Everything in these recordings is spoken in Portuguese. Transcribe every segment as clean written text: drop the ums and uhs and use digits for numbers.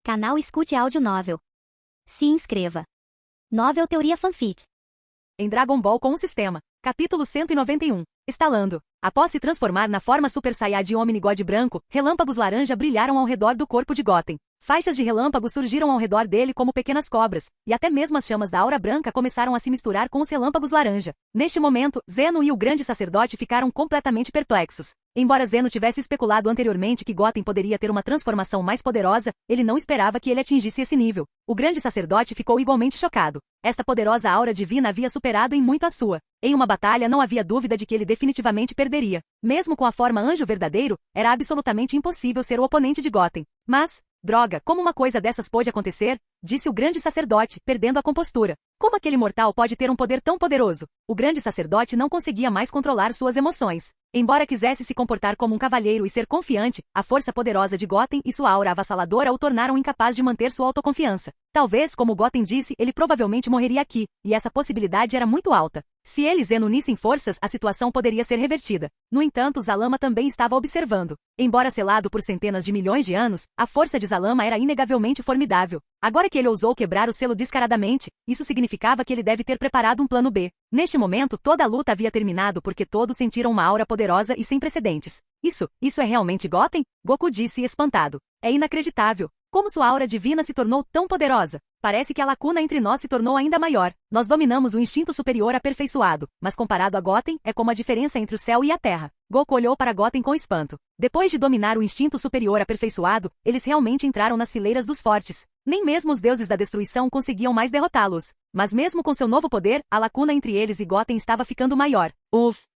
Canal Escute Áudio Novel. Se inscreva. Novel Teoria Fanfic. Em Dragon Ball com o Sistema. Capítulo 191. Estalando. Após se transformar na forma Super Saiyajin Omnigod branco, relâmpagos laranja brilharam ao redor do corpo de Goten. Faixas de relâmpagos surgiram ao redor dele como pequenas cobras, e até mesmo as chamas da aura branca começaram a se misturar com os relâmpagos laranja. Neste momento, Zeno e o grande sacerdote ficaram completamente perplexos. Embora Zeno tivesse especulado anteriormente que Goten poderia ter uma transformação mais poderosa, ele não esperava que ele atingisse esse nível. O grande sacerdote ficou igualmente chocado. Esta poderosa aura divina havia superado em muito a sua. Em uma batalha não havia dúvida de que ele definitivamente perderia. Mesmo com a forma anjo verdadeiro, era absolutamente impossível ser o oponente de Goten. Mas, droga, como uma coisa dessas pôde acontecer? Disse o grande sacerdote, perdendo a compostura. Como aquele mortal pode ter um poder tão poderoso? O grande sacerdote não conseguia mais controlar suas emoções. Embora quisesse se comportar como um cavalheiro e ser confiante, a força poderosa de Goten e sua aura avassaladora o tornaram incapaz de manter sua autoconfiança. Talvez, como Goten disse, ele provavelmente morreria aqui, e essa possibilidade era muito alta. Se eles unissem forças, a situação poderia ser revertida. No entanto, Zalama também estava observando. Embora selado por centenas de milhões de anos, a força de Zalama era inegavelmente formidável. Agora que ele ousou quebrar o selo descaradamente, isso significava que ele deve ter preparado um plano B. Neste momento, toda a luta havia terminado porque todos sentiram uma aura poderosa e sem precedentes. Isso é realmente Goten? Goku disse espantado. É inacreditável. Como sua aura divina se tornou tão poderosa? Parece que a lacuna entre nós se tornou ainda maior. Nós dominamos o instinto superior aperfeiçoado, mas comparado a Goten, é como a diferença entre o céu e a terra. Goku olhou para Goten com espanto. Depois de dominar o instinto superior aperfeiçoado, eles realmente entraram nas fileiras dos fortes. Nem mesmo os deuses da destruição conseguiam mais derrotá-los. Mas mesmo com seu novo poder, a lacuna entre eles e Goten estava ficando maior.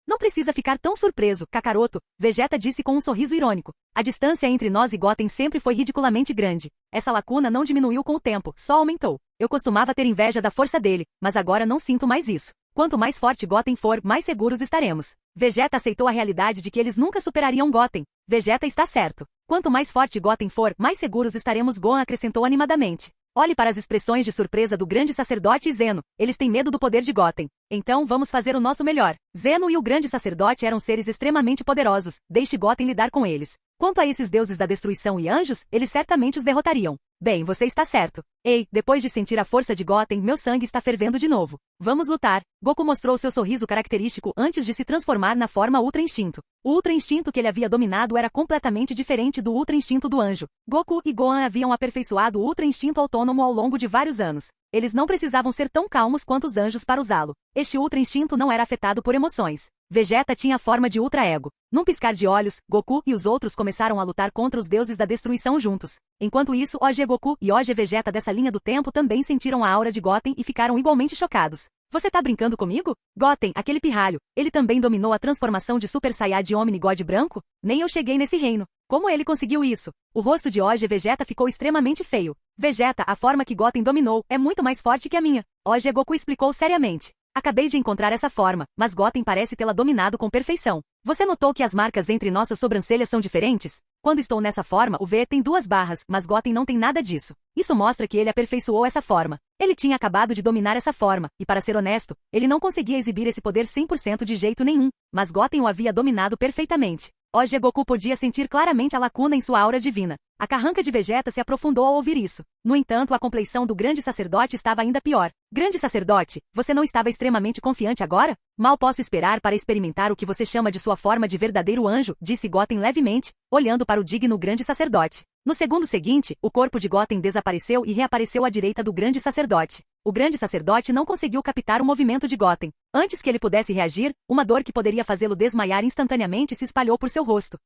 Não precisa ficar tão surpreso, Kakaroto, Vegeta disse com um sorriso irônico. A distância entre nós e Goten sempre foi ridiculamente grande. Essa lacuna não diminuiu com o tempo, só aumentou. Eu costumava ter inveja da força dele, mas agora não sinto mais isso. Quanto mais forte Goten for, mais seguros estaremos. Vegeta aceitou a realidade de que eles nunca superariam Goten. Vegeta está certo. Quanto mais forte Goten for, mais seguros estaremos, Gohan acrescentou animadamente. Olhe para as expressões de surpresa do grande sacerdote e Zeno. Eles têm medo do poder de Goten. Então vamos fazer o nosso melhor. Zeno e o grande sacerdote eram seres extremamente poderosos. Deixe Goten lidar com eles. Quanto a esses deuses da destruição e anjos, eles certamente os derrotariam. Bem, você está certo. Ei, depois de sentir a força de Goten, meu sangue está fervendo de novo. Vamos lutar. Goku mostrou seu sorriso característico antes de se transformar na forma Ultra Instinto. O Ultra Instinto que ele havia dominado era completamente diferente do Ultra Instinto do anjo. Goku e Gohan haviam aperfeiçoado o Ultra Instinto autônomo ao longo de vários anos. Eles não precisavam ser tão calmos quanto os anjos para usá-lo. Este Ultra Instinto não era afetado por emoções. Vegeta tinha a forma de Ultra Ego. Num piscar de olhos, Goku e os outros começaram a lutar contra os deuses da destruição juntos. Enquanto isso, OG Goku e OG Vegeta dessa linha do tempo também sentiram a aura de Goten e ficaram igualmente chocados. Você tá brincando comigo? Goten, aquele pirralho, ele também dominou a transformação de Super Saiyajin Omnigod branco? Nem eu cheguei nesse reino. Como ele conseguiu isso? O rosto de OG Vegeta ficou extremamente feio. Vegeta, a forma que Goten dominou, é muito mais forte que a minha. OG Goku explicou seriamente. Acabei de encontrar essa forma, mas Goten parece tê-la dominado com perfeição. Você notou que as marcas entre nossas sobrancelhas são diferentes? Quando estou nessa forma, o V tem 2 barras, mas Goten não tem nada disso. Isso mostra que ele aperfeiçoou essa forma. Ele tinha acabado de dominar essa forma, e para ser honesto, ele não conseguia exibir esse poder 100% de jeito nenhum, mas Goten o havia dominado perfeitamente. OG Goku podia sentir claramente a lacuna em sua aura divina. A carranca de Vegeta se aprofundou ao ouvir isso. No entanto, a compleição do grande sacerdote estava ainda pior. Grande sacerdote, você não estava extremamente confiante agora? Mal posso esperar para experimentar o que você chama de sua forma de verdadeiro anjo, disse Goten levemente, olhando para o digno grande sacerdote. No segundo seguinte, o corpo de Goten desapareceu e reapareceu à direita do grande sacerdote. O grande sacerdote não conseguiu captar o movimento de Goten. Antes que ele pudesse reagir, uma dor que poderia fazê-lo desmaiar instantaneamente se espalhou por seu rosto.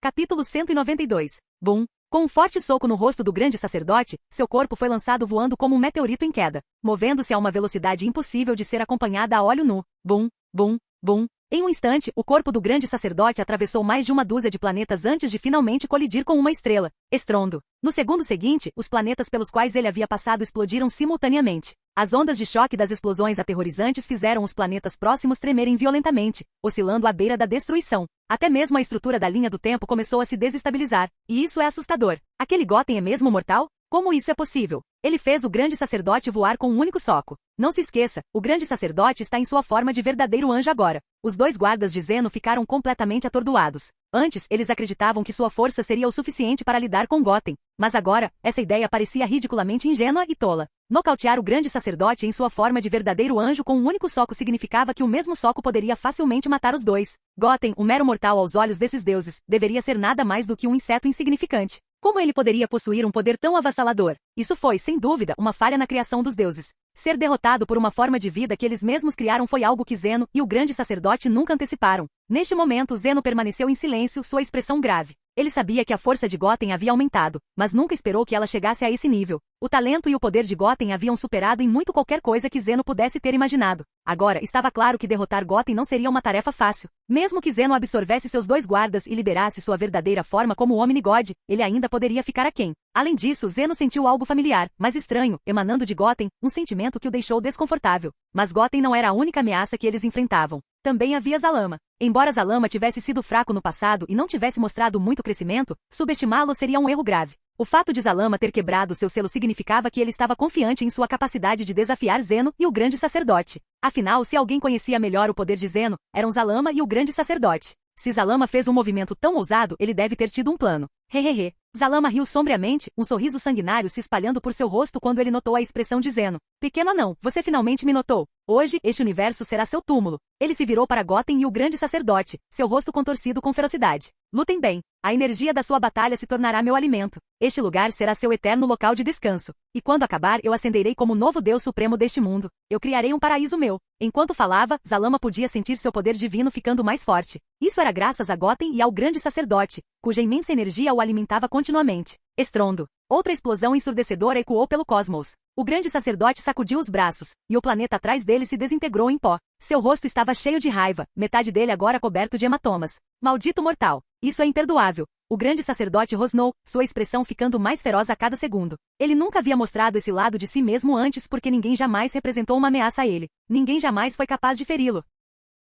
Capítulo 192. Bum! Com um forte soco no rosto do grande sacerdote, seu corpo foi lançado voando como um meteorito em queda, movendo-se a uma velocidade impossível de ser acompanhada a olho nu. Bum! Bum! Bum! Em um instante, o corpo do grande sacerdote atravessou mais de uma dúzia de planetas antes de finalmente colidir com uma estrela. Estrondo. No segundo seguinte, os planetas pelos quais ele havia passado explodiram simultaneamente. As ondas de choque das explosões aterrorizantes fizeram os planetas próximos tremerem violentamente, oscilando à beira da destruição. Até mesmo a estrutura da linha do tempo começou a se desestabilizar. E isso é assustador. Aquele Goten é mesmo mortal? Como isso é possível? Ele fez o grande sacerdote voar com um único soco. Não se esqueça, o grande sacerdote está em sua forma de verdadeiro anjo agora. Os dois guardas de Zeno ficaram completamente atordoados. Antes, eles acreditavam que sua força seria o suficiente para lidar com Goten. Mas agora, essa ideia parecia ridiculamente ingênua e tola. Nocautear o grande sacerdote em sua forma de verdadeiro anjo com um único soco significava que o mesmo soco poderia facilmente matar os dois. Goten, um mero mortal aos olhos desses deuses, deveria ser nada mais do que um inseto insignificante. Como ele poderia possuir um poder tão avassalador? Isso foi, sem dúvida, uma falha na criação dos deuses. Ser derrotado por uma forma de vida que eles mesmos criaram foi algo que Zeno e o grande sacerdote nunca anteciparam. Neste momento, Zeno permaneceu em silêncio, sua expressão grave. Ele sabia que a força de Goten havia aumentado, mas nunca esperou que ela chegasse a esse nível. O talento e o poder de Goten haviam superado em muito qualquer coisa que Zeno pudesse ter imaginado. Agora, estava claro que derrotar Goten não seria uma tarefa fácil. Mesmo que Zeno absorvesse seus dois guardas e liberasse sua verdadeira forma como Omnigod, ele ainda poderia ficar aquém. Além disso, Zeno sentiu algo familiar, mas estranho, emanando de Goten, um sentimento que o deixou desconfortável. Mas Goten não era a única ameaça que eles enfrentavam. Também havia Zalama. Embora Zalama tivesse sido fraco no passado e não tivesse mostrado muito crescimento, subestimá-lo seria um erro grave. O fato de Zalama ter quebrado seu selo significava que ele estava confiante em sua capacidade de desafiar Zeno e o grande sacerdote. Afinal, se alguém conhecia melhor o poder de Zeno, eram Zalama e o grande sacerdote. Se Zalama fez um movimento tão ousado, ele deve ter tido um plano. Hehehe. Zalama riu sombriamente, um sorriso sanguinário se espalhando por seu rosto quando ele notou a expressão de Zeno. Pequeno anão, você finalmente me notou. Hoje, este universo será seu túmulo. Ele se virou para Goten e o grande sacerdote, seu rosto contorcido com ferocidade. Lutem bem. A energia da sua batalha se tornará meu alimento. Este lugar será seu eterno local de descanso. E quando acabar, eu ascenderei como novo Deus supremo deste mundo. Eu criarei um paraíso meu. Enquanto falava, Zalama podia sentir seu poder divino ficando mais forte. Isso era graças a Goten e ao grande sacerdote, cuja imensa energia o alimentava continuamente. Estrondo. Outra explosão ensurdecedora ecoou pelo cosmos. O grande sacerdote sacudiu os braços, e o planeta atrás dele se desintegrou em pó. Seu rosto estava cheio de raiva, metade dele agora coberto de hematomas. Maldito mortal! Isso é imperdoável! O grande sacerdote rosnou, sua expressão ficando mais feroz a cada segundo. Ele nunca havia mostrado esse lado de si mesmo antes porque ninguém jamais representou uma ameaça a ele. Ninguém jamais foi capaz de feri-lo.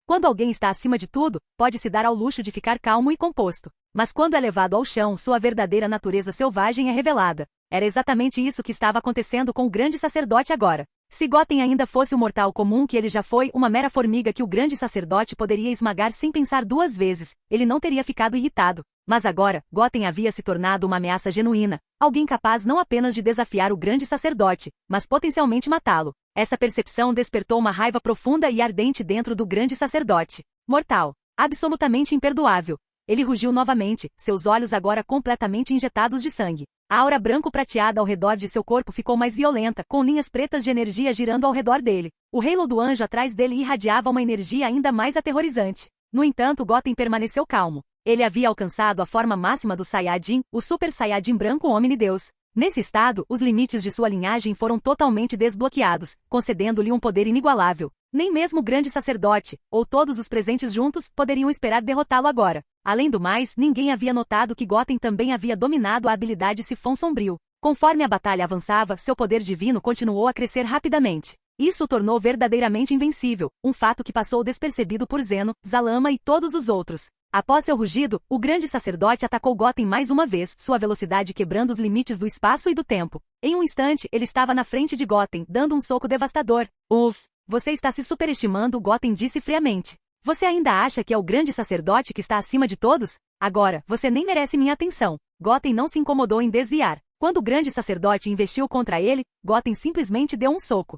Quando alguém está acima de tudo, pode-se dar ao luxo de ficar calmo e composto. Mas quando é levado ao chão, sua verdadeira natureza selvagem é revelada. Era exatamente isso que estava acontecendo com o grande sacerdote agora. Se Goten ainda fosse o mortal comum que ele já foi, uma mera formiga que o grande sacerdote poderia esmagar sem pensar duas vezes, ele não teria ficado irritado. Mas agora, Goten havia se tornado uma ameaça genuína, alguém capaz não apenas de desafiar o grande sacerdote, mas potencialmente matá-lo. Essa percepção despertou uma raiva profunda e ardente dentro do grande sacerdote. Mortal. Absolutamente imperdoável. Ele rugiu novamente, seus olhos agora completamente injetados de sangue. A aura branco-prateada ao redor de seu corpo ficou mais violenta, com linhas pretas de energia girando ao redor dele. O halo do anjo atrás dele irradiava uma energia ainda mais aterrorizante. No entanto, Goten permaneceu calmo. Ele havia alcançado a forma máxima do Saiyajin, o Super Saiyajin branco Omnideus. Nesse estado, os limites de sua linhagem foram totalmente desbloqueados, concedendo-lhe um poder inigualável. Nem mesmo o grande sacerdote, ou todos os presentes juntos, poderiam esperar derrotá-lo agora. Além do mais, ninguém havia notado que Goten também havia dominado a habilidade Sifão Sombrio. Conforme a batalha avançava, seu poder divino continuou a crescer rapidamente. Isso o tornou verdadeiramente invencível, um fato que passou despercebido por Zeno, Zalama e todos os outros. Após seu rugido, o grande sacerdote atacou Goten mais uma vez, sua velocidade quebrando os limites do espaço e do tempo. Em um instante, ele estava na frente de Goten, dando um soco devastador. Uff, você está se superestimando, Goten disse friamente. Você ainda acha que é o grande sacerdote que está acima de todos? Agora, você nem merece minha atenção. Goten não se incomodou em desviar. Quando o grande sacerdote investiu contra ele, Goten simplesmente deu um soco.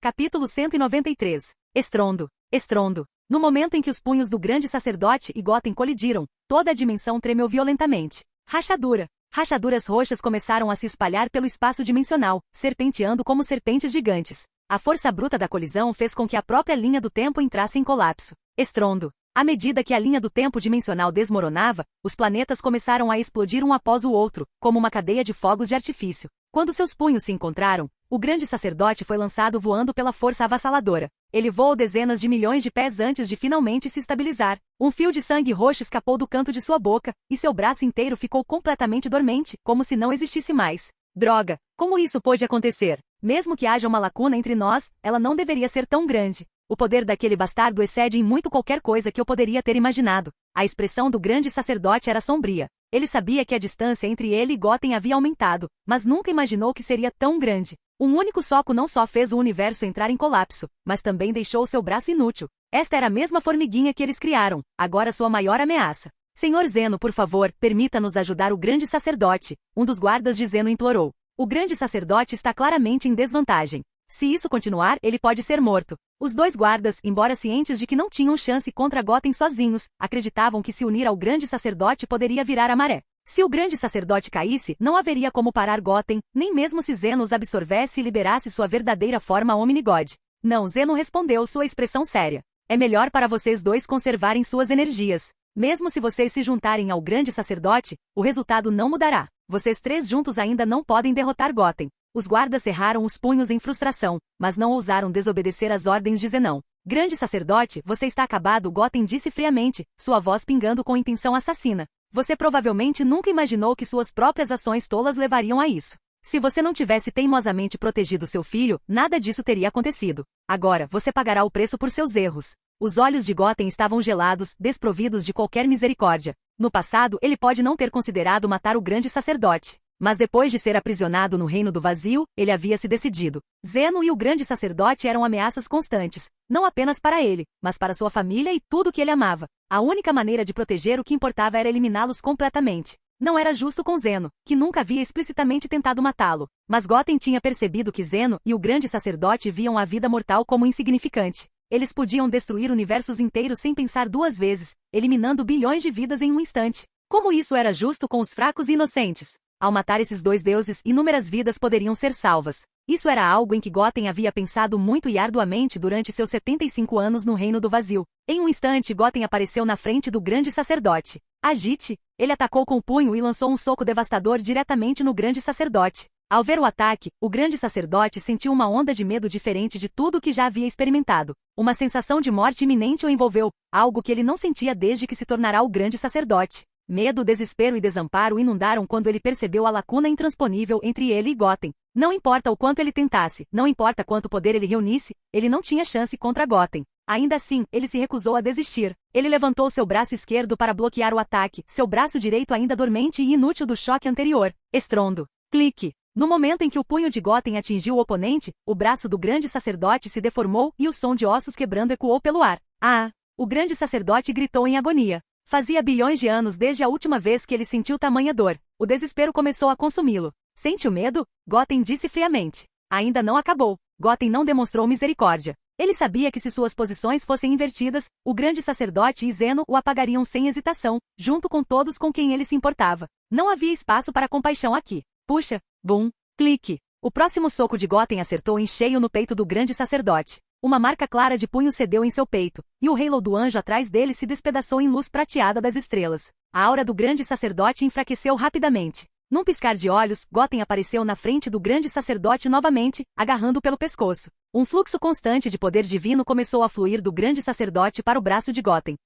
Capítulo 193. Estrondo. Estrondo. No momento em que os punhos do grande sacerdote e Goten colidiram, toda a dimensão tremeu violentamente. Rachadura. Rachaduras roxas começaram a se espalhar pelo espaço dimensional, serpenteando como serpentes gigantes. A força bruta da colisão fez com que a própria linha do tempo entrasse em colapso. Estrondo. À medida que a linha do tempo dimensional desmoronava, os planetas começaram a explodir um após o outro, como uma cadeia de fogos de artifício. Quando seus punhos se encontraram, o grande sacerdote foi lançado voando pela força avassaladora. Ele voou dezenas de milhões de pés antes de finalmente se estabilizar. Um fio de sangue roxo escapou do canto de sua boca, e seu braço inteiro ficou completamente dormente, como se não existisse mais. Droga! Como isso pôde acontecer? Mesmo que haja uma lacuna entre nós, ela não deveria ser tão grande. O poder daquele bastardo excede em muito qualquer coisa que eu poderia ter imaginado. A expressão do grande sacerdote era sombria. Ele sabia que a distância entre ele e Gotham havia aumentado, mas nunca imaginou que seria tão grande. Um único soco não só fez o universo entrar em colapso, mas também deixou seu braço inútil. Esta era a mesma formiguinha que eles criaram, agora sua maior ameaça. Senhor Zeno, por favor, permita-nos ajudar o grande sacerdote, um dos guardas de Zeno implorou. O grande sacerdote está claramente em desvantagem. Se isso continuar, ele pode ser morto. Os dois guardas, embora cientes de que não tinham chance contra Gotham sozinhos, acreditavam que se unir ao grande sacerdote poderia virar a maré. Se o grande sacerdote caísse, não haveria como parar Gotham, nem mesmo se Zeno os absorvesse e liberasse sua verdadeira forma Omnigod. Não, Zeno respondeu, sua expressão séria. É melhor para vocês dois conservarem suas energias. Mesmo se vocês se juntarem ao grande sacerdote, o resultado não mudará. Vocês três juntos ainda não podem derrotar Gotham. Os guardas cerraram os punhos em frustração, mas não ousaram desobedecer às ordens de Zenão. Grande sacerdote, você está acabado, Gotham disse friamente, sua voz pingando com intenção assassina. Você provavelmente nunca imaginou que suas próprias ações tolas levariam a isso. Se você não tivesse teimosamente protegido seu filho, nada disso teria acontecido. Agora, você pagará o preço por seus erros. Os olhos de Gotham estavam gelados, desprovidos de qualquer misericórdia. No passado, ele pode não ter considerado matar o grande sacerdote. Mas depois de ser aprisionado no Reino do Vazio, ele havia se decidido. Zeno e o grande sacerdote eram ameaças constantes, não apenas para ele, mas para sua família e tudo que ele amava. A única maneira de proteger o que importava era eliminá-los completamente. Não era justo com Zeno, que nunca havia explicitamente tentado matá-lo, mas Gotham tinha percebido que Zeno e o grande sacerdote viam a vida mortal como insignificante. Eles podiam destruir universos inteiros sem pensar duas vezes, eliminando bilhões de vidas em um instante. Como isso era justo com os fracos e inocentes? Ao matar esses dois deuses, inúmeras vidas poderiam ser salvas. Isso era algo em que Gotham havia pensado muito e arduamente durante seus 75 anos no Reino do Vazio. Em um instante, Gotham apareceu na frente do grande sacerdote. Agite! Ele atacou com o punho e lançou um soco devastador diretamente no grande sacerdote. Ao ver o ataque, o grande sacerdote sentiu uma onda de medo diferente de tudo o que já havia experimentado. Uma sensação de morte iminente o envolveu, algo que ele não sentia desde que se tornará o grande sacerdote. Medo, desespero e desamparo o inundaram quando ele percebeu a lacuna intransponível entre ele e Gotham. Não importa o quanto ele tentasse, não importa quanto poder ele reunisse, ele não tinha chance contra Gotham. Ainda assim, ele se recusou a desistir. Ele levantou seu braço esquerdo para bloquear o ataque, seu braço direito ainda dormente e inútil do choque anterior. Estrondo. Clique. No momento em que o punho de Gotham atingiu o oponente, o braço do grande sacerdote se deformou e o som de ossos quebrando ecoou pelo ar. Ah! O grande sacerdote gritou em agonia. Fazia bilhões de anos desde a última vez que ele sentiu tamanha dor. O desespero começou a consumi-lo. Sente o medo? Gotham disse friamente. Ainda não acabou. Gotham não demonstrou misericórdia. Ele sabia que se suas posições fossem invertidas, o grande sacerdote e Zeno o apagariam sem hesitação, junto com todos com quem ele se importava. Não havia espaço para compaixão aqui. Puxa, bum, clique. O próximo soco de Gotham acertou em cheio no peito do grande sacerdote. Uma marca clara de punho cedeu em seu peito, e o halo do anjo atrás dele se despedaçou em luz prateada das estrelas. A aura do grande sacerdote enfraqueceu rapidamente. Num piscar de olhos, Gotham apareceu na frente do grande sacerdote novamente, agarrando pelo pescoço. Um fluxo constante de poder divino começou a fluir do grande sacerdote para o braço de Gotham.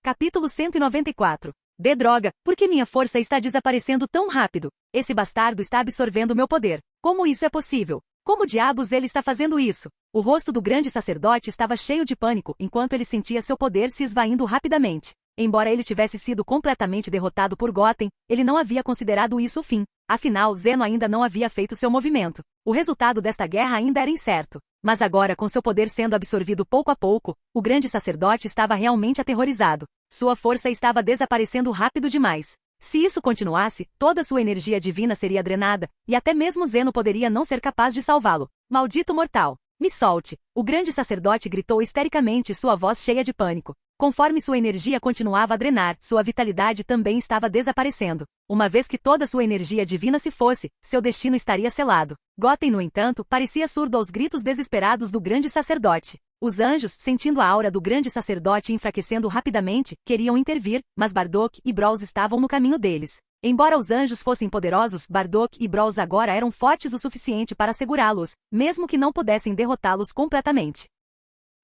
Capítulo 194. De droga, por que minha força está desaparecendo tão rápido? Esse bastardo está absorvendo meu poder. Como isso é possível? Como diabos ele está fazendo isso? O rosto do grande sacerdote estava cheio de pânico enquanto ele sentia seu poder se esvaindo rapidamente. Embora ele tivesse sido completamente derrotado por Gotham, ele não havia considerado isso o fim. Afinal, Zeno ainda não havia feito seu movimento. O resultado desta guerra ainda era incerto. Mas agora, com seu poder sendo absorvido pouco a pouco, o grande sacerdote estava realmente aterrorizado. Sua força estava desaparecendo rápido demais. Se isso continuasse, toda sua energia divina seria drenada, e até mesmo Zeno poderia não ser capaz de salvá-lo. Maldito mortal! Me solte! O grande sacerdote gritou histericamente, sua voz cheia de pânico. Conforme sua energia continuava a drenar, sua vitalidade também estava desaparecendo. Uma vez que toda sua energia divina se fosse, seu destino estaria selado. Gotham, no entanto, parecia surdo aos gritos desesperados do grande sacerdote. Os anjos, sentindo a aura do grande sacerdote enfraquecendo rapidamente, queriam intervir, mas Bardock e Brawls estavam no caminho deles. Embora os anjos fossem poderosos, Bardock e Brawls agora eram fortes o suficiente para segurá-los, mesmo que não pudessem derrotá-los completamente.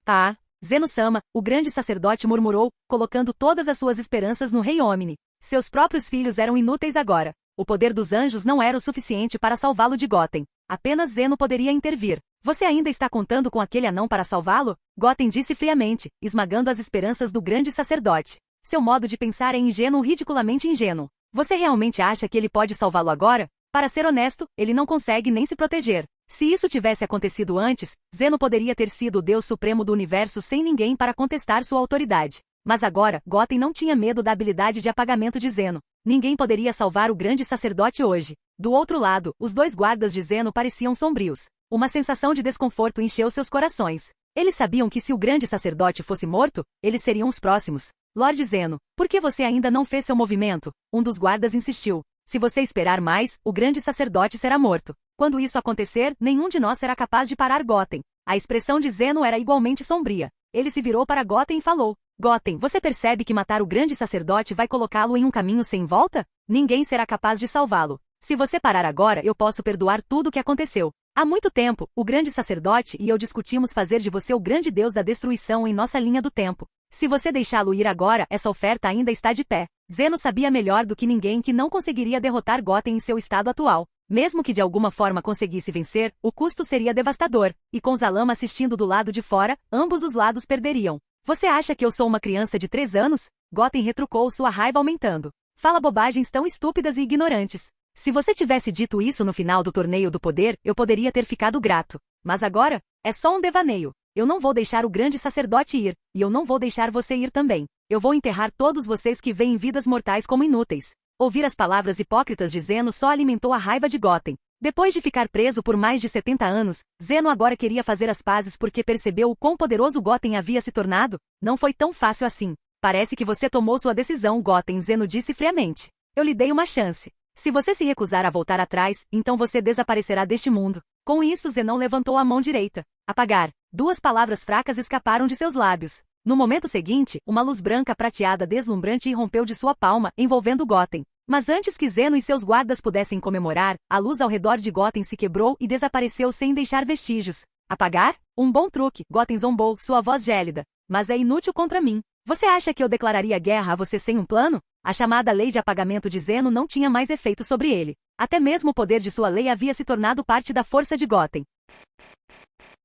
Tá. Zeno-sama, o grande sacerdote murmurou, colocando todas as suas esperanças no Rei Omni. Seus próprios filhos eram inúteis agora. O poder dos anjos não era o suficiente para salvá-lo de Gotham. Apenas Zeno poderia intervir. Você ainda está contando com aquele anão para salvá-lo? Goten disse friamente, esmagando as esperanças do grande sacerdote. Seu modo de pensar é ingênuo, ridiculamente ingênuo. Você realmente acha que ele pode salvá-lo agora? Para ser honesto, ele não consegue nem se proteger. Se isso tivesse acontecido antes, Zeno poderia ter sido o Deus Supremo do Universo sem ninguém para contestar sua autoridade. Mas agora, Goten não tinha medo da habilidade de apagamento de Zeno. Ninguém poderia salvar o grande sacerdote hoje. Do outro lado, os dois guardas de Zeno pareciam sombrios. Uma sensação de desconforto encheu seus corações. Eles sabiam que se o grande sacerdote fosse morto, eles seriam os próximos. Lord Zeno, por que você ainda não fez seu movimento? Um dos guardas insistiu. Se você esperar mais, o grande sacerdote será morto. Quando isso acontecer, nenhum de nós será capaz de parar Goten. A expressão de Zeno era igualmente sombria. Ele se virou para Goten e falou. Goten, você percebe que matar o grande sacerdote vai colocá-lo em um caminho sem volta? Ninguém será capaz de salvá-lo. Se você parar agora, eu posso perdoar tudo o que aconteceu. Há muito tempo, o grande sacerdote e eu discutimos fazer de você o grande deus da destruição em nossa linha do tempo. Se você deixá-lo ir agora, essa oferta ainda está de pé. Zeno sabia melhor do que ninguém que não conseguiria derrotar Goten em seu estado atual. Mesmo que de alguma forma conseguisse vencer, o custo seria devastador, e com Zalama assistindo do lado de fora, ambos os lados perderiam. Você acha que eu sou uma criança de 3 anos? Goten retrucou, sua raiva aumentando. Fala bobagens tão estúpidas e ignorantes. Se você tivesse dito isso no final do torneio do poder, eu poderia ter ficado grato. Mas agora, é só um devaneio. Eu não vou deixar o grande sacerdote ir, e eu não vou deixar você ir também. Eu vou enterrar todos vocês que veem vidas mortais como inúteis. Ouvir as palavras hipócritas de Zeno só alimentou a raiva de Goten. Depois de ficar preso por mais de 70 anos, Zeno agora queria fazer as pazes porque percebeu o quão poderoso Goten havia se tornado. Não foi tão fácil assim. Parece que você tomou sua decisão, Goten, Zeno disse friamente. Eu lhe dei uma chance. Se você se recusar a voltar atrás, então você desaparecerá deste mundo. Com isso, Zenon levantou a mão direita. Apagar. 2 palavras fracas escaparam de seus lábios. No momento seguinte, uma luz branca prateada deslumbrante irrompeu de sua palma, envolvendo Goten. Mas antes que Zeno e seus guardas pudessem comemorar, a luz ao redor de Goten se quebrou e desapareceu sem deixar vestígios. Apagar? Um bom truque, Goten zombou, sua voz gélida. Mas é inútil contra mim. Você acha que eu declararia guerra a você sem um plano? A chamada lei de apagamento de Zeno não tinha mais efeito sobre ele. Até mesmo o poder de sua lei havia se tornado parte da força de Goten.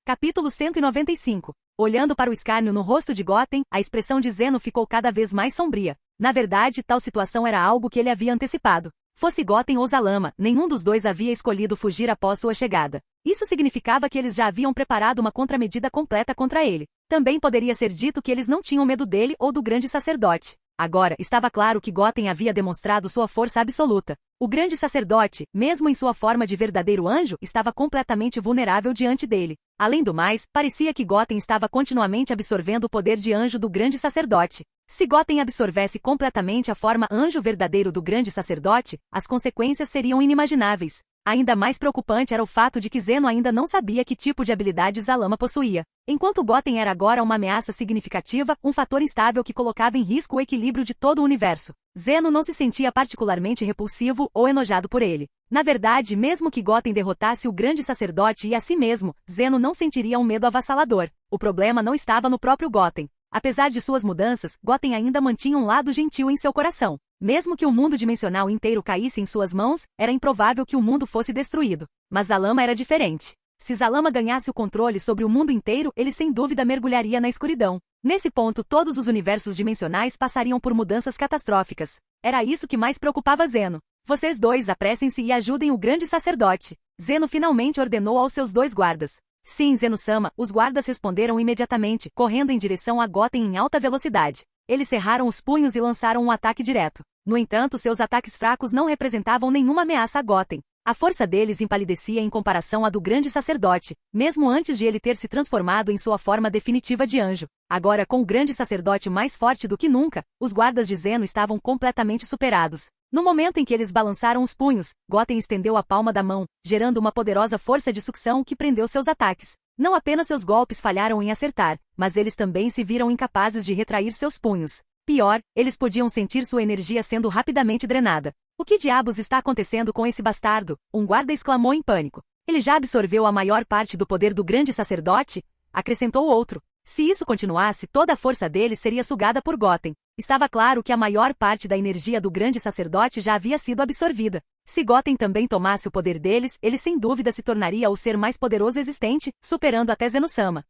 Capítulo 195. Olhando para o escárnio no rosto de Goten, a expressão de Zeno ficou cada vez mais sombria. Na verdade, tal situação era algo que ele havia antecipado. Fosse Goten ou Zalama, nenhum dos dois havia escolhido fugir após sua chegada. Isso significava que eles já haviam preparado uma contramedida completa contra ele. Também poderia ser dito que eles não tinham medo dele ou do grande sacerdote. Agora, estava claro que Goten havia demonstrado sua força absoluta. O grande sacerdote, mesmo em sua forma de verdadeiro anjo, estava completamente vulnerável diante dele. Além do mais, parecia que Goten estava continuamente absorvendo o poder de anjo do grande sacerdote. Se Goten absorvesse completamente a forma anjo verdadeiro do grande sacerdote, as consequências seriam inimagináveis. Ainda mais preocupante era o fato de que Zeno ainda não sabia que tipo de habilidades Zalama possuía. Enquanto Goten era agora uma ameaça significativa, um fator instável que colocava em risco o equilíbrio de todo o universo. Zeno não se sentia particularmente repulsivo ou enojado por ele. Na verdade, mesmo que Goten derrotasse o grande sacerdote e a si mesmo, Zeno não sentiria um medo avassalador. O problema não estava no próprio Goten. Apesar de suas mudanças, Goten ainda mantinha um lado gentil em seu coração. Mesmo que o mundo dimensional inteiro caísse em suas mãos, era improvável que o mundo fosse destruído. Mas Zalama era diferente. Se Zalama ganhasse o controle sobre o mundo inteiro, ele sem dúvida mergulharia na escuridão. Nesse ponto, todos os universos dimensionais passariam por mudanças catastróficas. Era isso que mais preocupava Zeno. Vocês dois apressem-se e ajudem o grande sacerdote. Zeno finalmente ordenou aos seus 2 guardas. Sim, Zeno-sama, os guardas responderam imediatamente, correndo em direção a Goten em alta velocidade. Eles cerraram os punhos e lançaram um ataque direto. No entanto, seus ataques fracos não representavam nenhuma ameaça a Goten. A força deles empalidecia em comparação à do grande sacerdote, mesmo antes de ele ter se transformado em sua forma definitiva de anjo. Agora, com o grande sacerdote mais forte do que nunca, os guardas de Zeno estavam completamente superados. No momento em que eles balançaram os punhos, Goten estendeu a palma da mão, gerando uma poderosa força de sucção que prendeu seus ataques. Não apenas seus golpes falharam em acertar, mas eles também se viram incapazes de retrair seus punhos. Pior, eles podiam sentir sua energia sendo rapidamente drenada. O que diabos está acontecendo com esse bastardo? Um guarda exclamou em pânico. Ele já absorveu a maior parte do poder do grande sacerdote? Acrescentou outro. Se isso continuasse, toda a força dele seria sugada por Goten. Estava claro que a maior parte da energia do grande sacerdote já havia sido absorvida. Se Goten também tomasse o poder deles, ele sem dúvida se tornaria o ser mais poderoso existente, superando até Zeno-sama.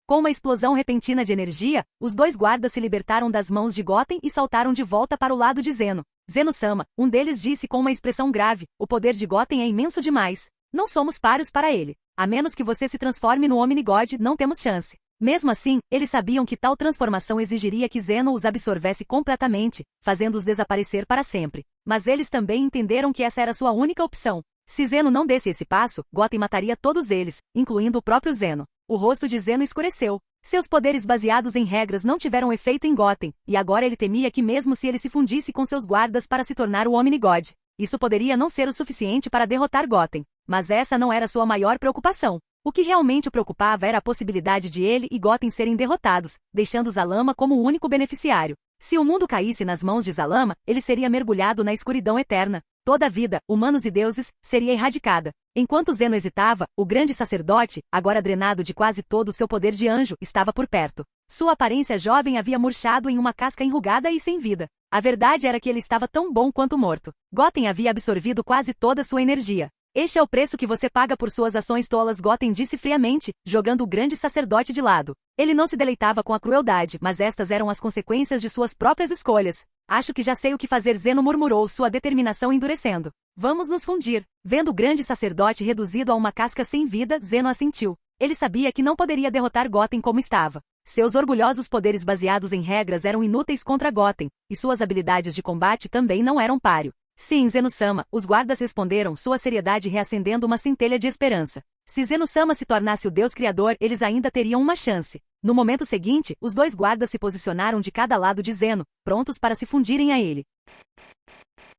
Com uma explosão repentina de energia, os dois guardas se libertaram das mãos de Goten e saltaram de volta para o lado de Zeno. Zeno-sama, um deles disse com uma expressão grave, o poder de Goten é imenso demais. Não somos páreos para ele. A menos que você se transforme no Omnigod, não temos chance. Mesmo assim, eles sabiam que tal transformação exigiria que Zeno os absorvesse completamente, fazendo-os desaparecer para sempre. Mas eles também entenderam que essa era sua única opção. Se Zeno não desse esse passo, Goten mataria todos eles, incluindo o próprio Zeno. O rosto de Zeno escureceu. Seus poderes baseados em regras não tiveram efeito em Goten, e agora ele temia que mesmo se ele se fundisse com seus guardas para se tornar o Omnigod, isso poderia não ser o suficiente para derrotar Goten. Mas essa não era sua maior preocupação. O que realmente o preocupava era a possibilidade de ele e Goten serem derrotados, deixando Zalama como o único beneficiário. Se o mundo caísse nas mãos de Zalama, ele seria mergulhado na escuridão eterna. Toda a vida, humanos e deuses, seria erradicada. Enquanto Zeno hesitava, o grande sacerdote, agora drenado de quase todo o seu poder de anjo, estava por perto. Sua aparência jovem havia murchado em uma casca enrugada e sem vida. A verdade era que ele estava tão bom quanto morto. Goten havia absorvido quase toda sua energia. Este é o preço que você paga por suas ações tolas, Goten disse friamente, jogando o grande sacerdote de lado. Ele não se deleitava com a crueldade, mas estas eram as consequências de suas próprias escolhas. Acho que já sei o que fazer, Zeno murmurou, sua determinação endurecendo. Vamos nos fundir. Vendo o grande sacerdote reduzido a uma casca sem vida, Zeno assentiu. Ele sabia que não poderia derrotar Goten como estava. Seus orgulhosos poderes baseados em regras eram inúteis contra Goten, e suas habilidades de combate também não eram páreo. Sim, Zeno-sama, os guardas responderam, sua seriedade reacendendo uma centelha de esperança. Se Zeno-sama se tornasse o Deus Criador, eles ainda teriam uma chance. No momento seguinte, os dois guardas se posicionaram de cada lado de Zeno, prontos para se fundirem a ele.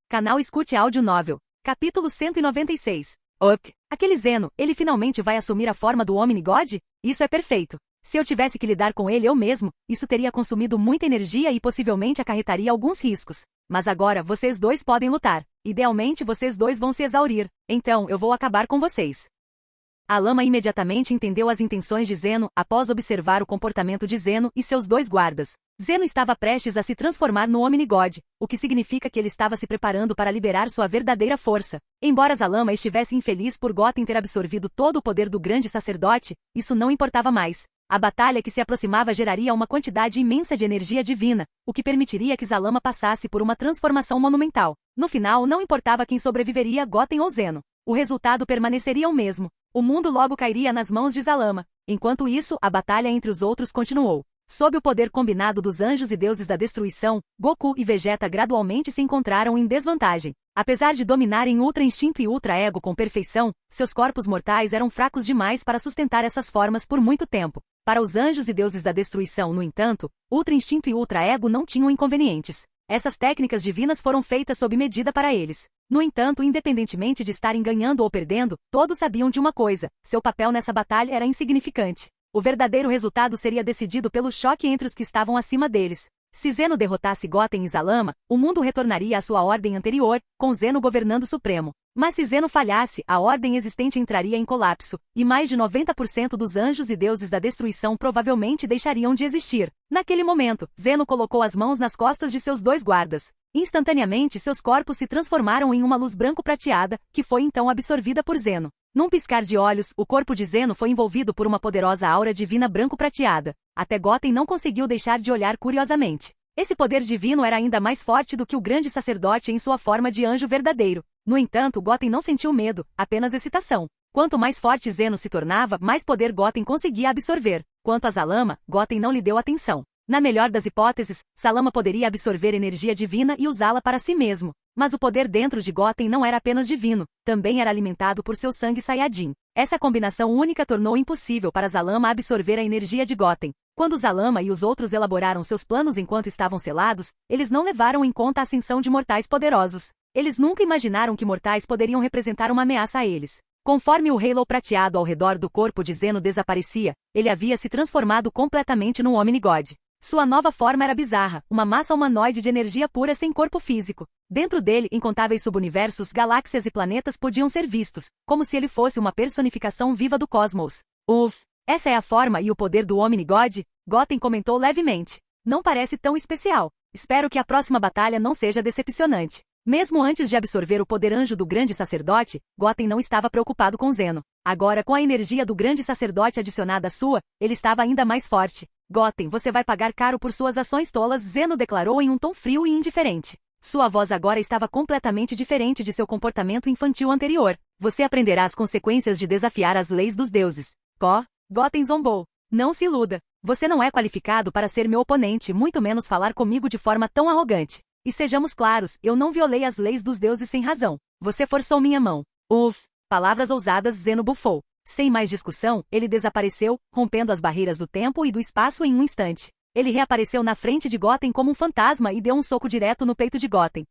Canal Escute Áudio Novel. Capítulo 196. Aquele Zeno, ele finalmente vai assumir a forma do Omnigod? Isso é perfeito. Se eu tivesse que lidar com ele eu mesmo, isso teria consumido muita energia e possivelmente acarretaria alguns riscos. Mas agora vocês dois podem lutar. Idealmente vocês dois vão se exaurir. Então eu vou acabar com vocês. A lama imediatamente entendeu as intenções de Zeno, após observar o comportamento de Zeno e seus dois guardas. Zeno estava prestes a se transformar no Omnigod, o que significa que ele estava se preparando para liberar sua verdadeira força. Embora Zalama estivesse infeliz por Goten ter absorvido todo o poder do grande sacerdote, isso não importava mais. A batalha que se aproximava geraria uma quantidade imensa de energia divina, o que permitiria que Zalama passasse por uma transformação monumental. No final, não importava quem sobreviveria, Goten ou Zeno. O resultado permaneceria o mesmo. O mundo logo cairia nas mãos de Zalama. Enquanto isso, a batalha entre os outros continuou. Sob o poder combinado dos anjos e deuses da destruição, Goku e Vegeta gradualmente se encontraram em desvantagem. Apesar de dominarem Ultra Instinto e Ultra Ego com perfeição, seus corpos mortais eram fracos demais para sustentar essas formas por muito tempo. Para os anjos e deuses da destruição, no entanto, Ultra Instinto e Ultra Ego não tinham inconvenientes. Essas técnicas divinas foram feitas sob medida para eles. No entanto, independentemente de estarem ganhando ou perdendo, todos sabiam de uma coisa: seu papel nessa batalha era insignificante. O verdadeiro resultado seria decidido pelo choque entre os que estavam acima deles. Se Zeno derrotasse Goten e Zalama, o mundo retornaria à sua ordem anterior, com Zeno governando supremo. Mas se Zeno falhasse, a ordem existente entraria em colapso, e mais de 90% dos anjos e deuses da destruição provavelmente deixariam de existir. Naquele momento, Zeno colocou as mãos nas costas de seus dois guardas. Instantaneamente, seus corpos se transformaram em uma luz branco-prateada, que foi então absorvida por Zeno. Num piscar de olhos, o corpo de Zeno foi envolvido por uma poderosa aura divina branco-prateada. Até Goten não conseguiu deixar de olhar curiosamente. Esse poder divino era ainda mais forte do que o grande sacerdote em sua forma de anjo verdadeiro. No entanto, Goten não sentiu medo, apenas excitação. Quanto mais forte Zeno se tornava, mais poder Goten conseguia absorver. Quanto a Zalama, Goten não lhe deu atenção. Na melhor das hipóteses, Zalama poderia absorver energia divina e usá-la para si mesmo. Mas o poder dentro de Goten não era apenas divino, também era alimentado por seu sangue Saiyajin. Essa combinação única tornou impossível para Zalama absorver a energia de Goten. Quando Zalama e os outros elaboraram seus planos enquanto estavam selados, eles não levaram em conta a ascensão de mortais poderosos. Eles nunca imaginaram que mortais poderiam representar uma ameaça a eles. Conforme o halo prateado ao redor do corpo de Zeno desaparecia, ele havia se transformado completamente num Omnigod. Sua nova forma era bizarra, uma massa humanoide de energia pura sem corpo físico. Dentro dele, incontáveis subuniversos, galáxias e planetas podiam ser vistos, como se ele fosse uma personificação viva do cosmos. Essa é a forma e o poder do Omnigod? Goten comentou levemente. Não parece tão especial. Espero que a próxima batalha não seja decepcionante. Mesmo antes de absorver o poder anjo do grande sacerdote, Goten não estava preocupado com Zeno. Agora, com a energia do grande sacerdote adicionada à sua, ele estava ainda mais forte. Goten, você vai pagar caro por suas ações tolas, Zeno declarou em um tom frio e indiferente. Sua voz agora estava completamente diferente de seu comportamento infantil anterior. Você aprenderá as consequências de desafiar as leis dos deuses. Goten zombou. Não se iluda. Você não é qualificado para ser meu oponente, muito menos falar comigo de forma tão arrogante. E sejamos claros, eu não violei as leis dos deuses sem razão. Você forçou minha mão. Palavras ousadas, Zeno bufou. Sem mais discussão, ele desapareceu, rompendo as barreiras do tempo e do espaço em um instante. Ele reapareceu na frente de Goten como um fantasma e deu um soco direto no peito de Goten.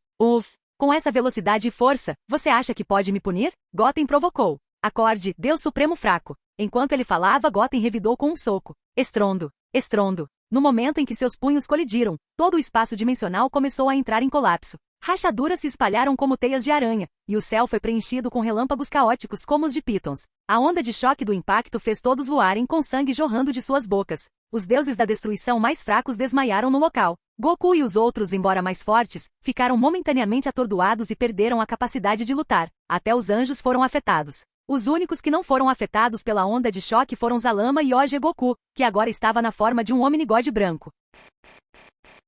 Com essa velocidade e força, você acha que pode me punir? Goten provocou. Acorde, Deus Supremo fraco. Enquanto ele falava, Goten revidou com um soco. Estrondo. Estrondo. No momento em que seus punhos colidiram, todo o espaço dimensional começou a entrar em colapso. Rachaduras se espalharam como teias de aranha, e o céu foi preenchido com relâmpagos caóticos como os de Pitons. A onda de choque do impacto fez todos voarem com sangue jorrando de suas bocas. Os deuses da destruição mais fracos desmaiaram no local. Goku e os outros, embora mais fortes, ficaram momentaneamente atordoados e perderam a capacidade de lutar. Até os anjos foram afetados. Os únicos que não foram afetados pela onda de choque foram Zalama e Oge Goku, que agora estava na forma de um Omnigod branco.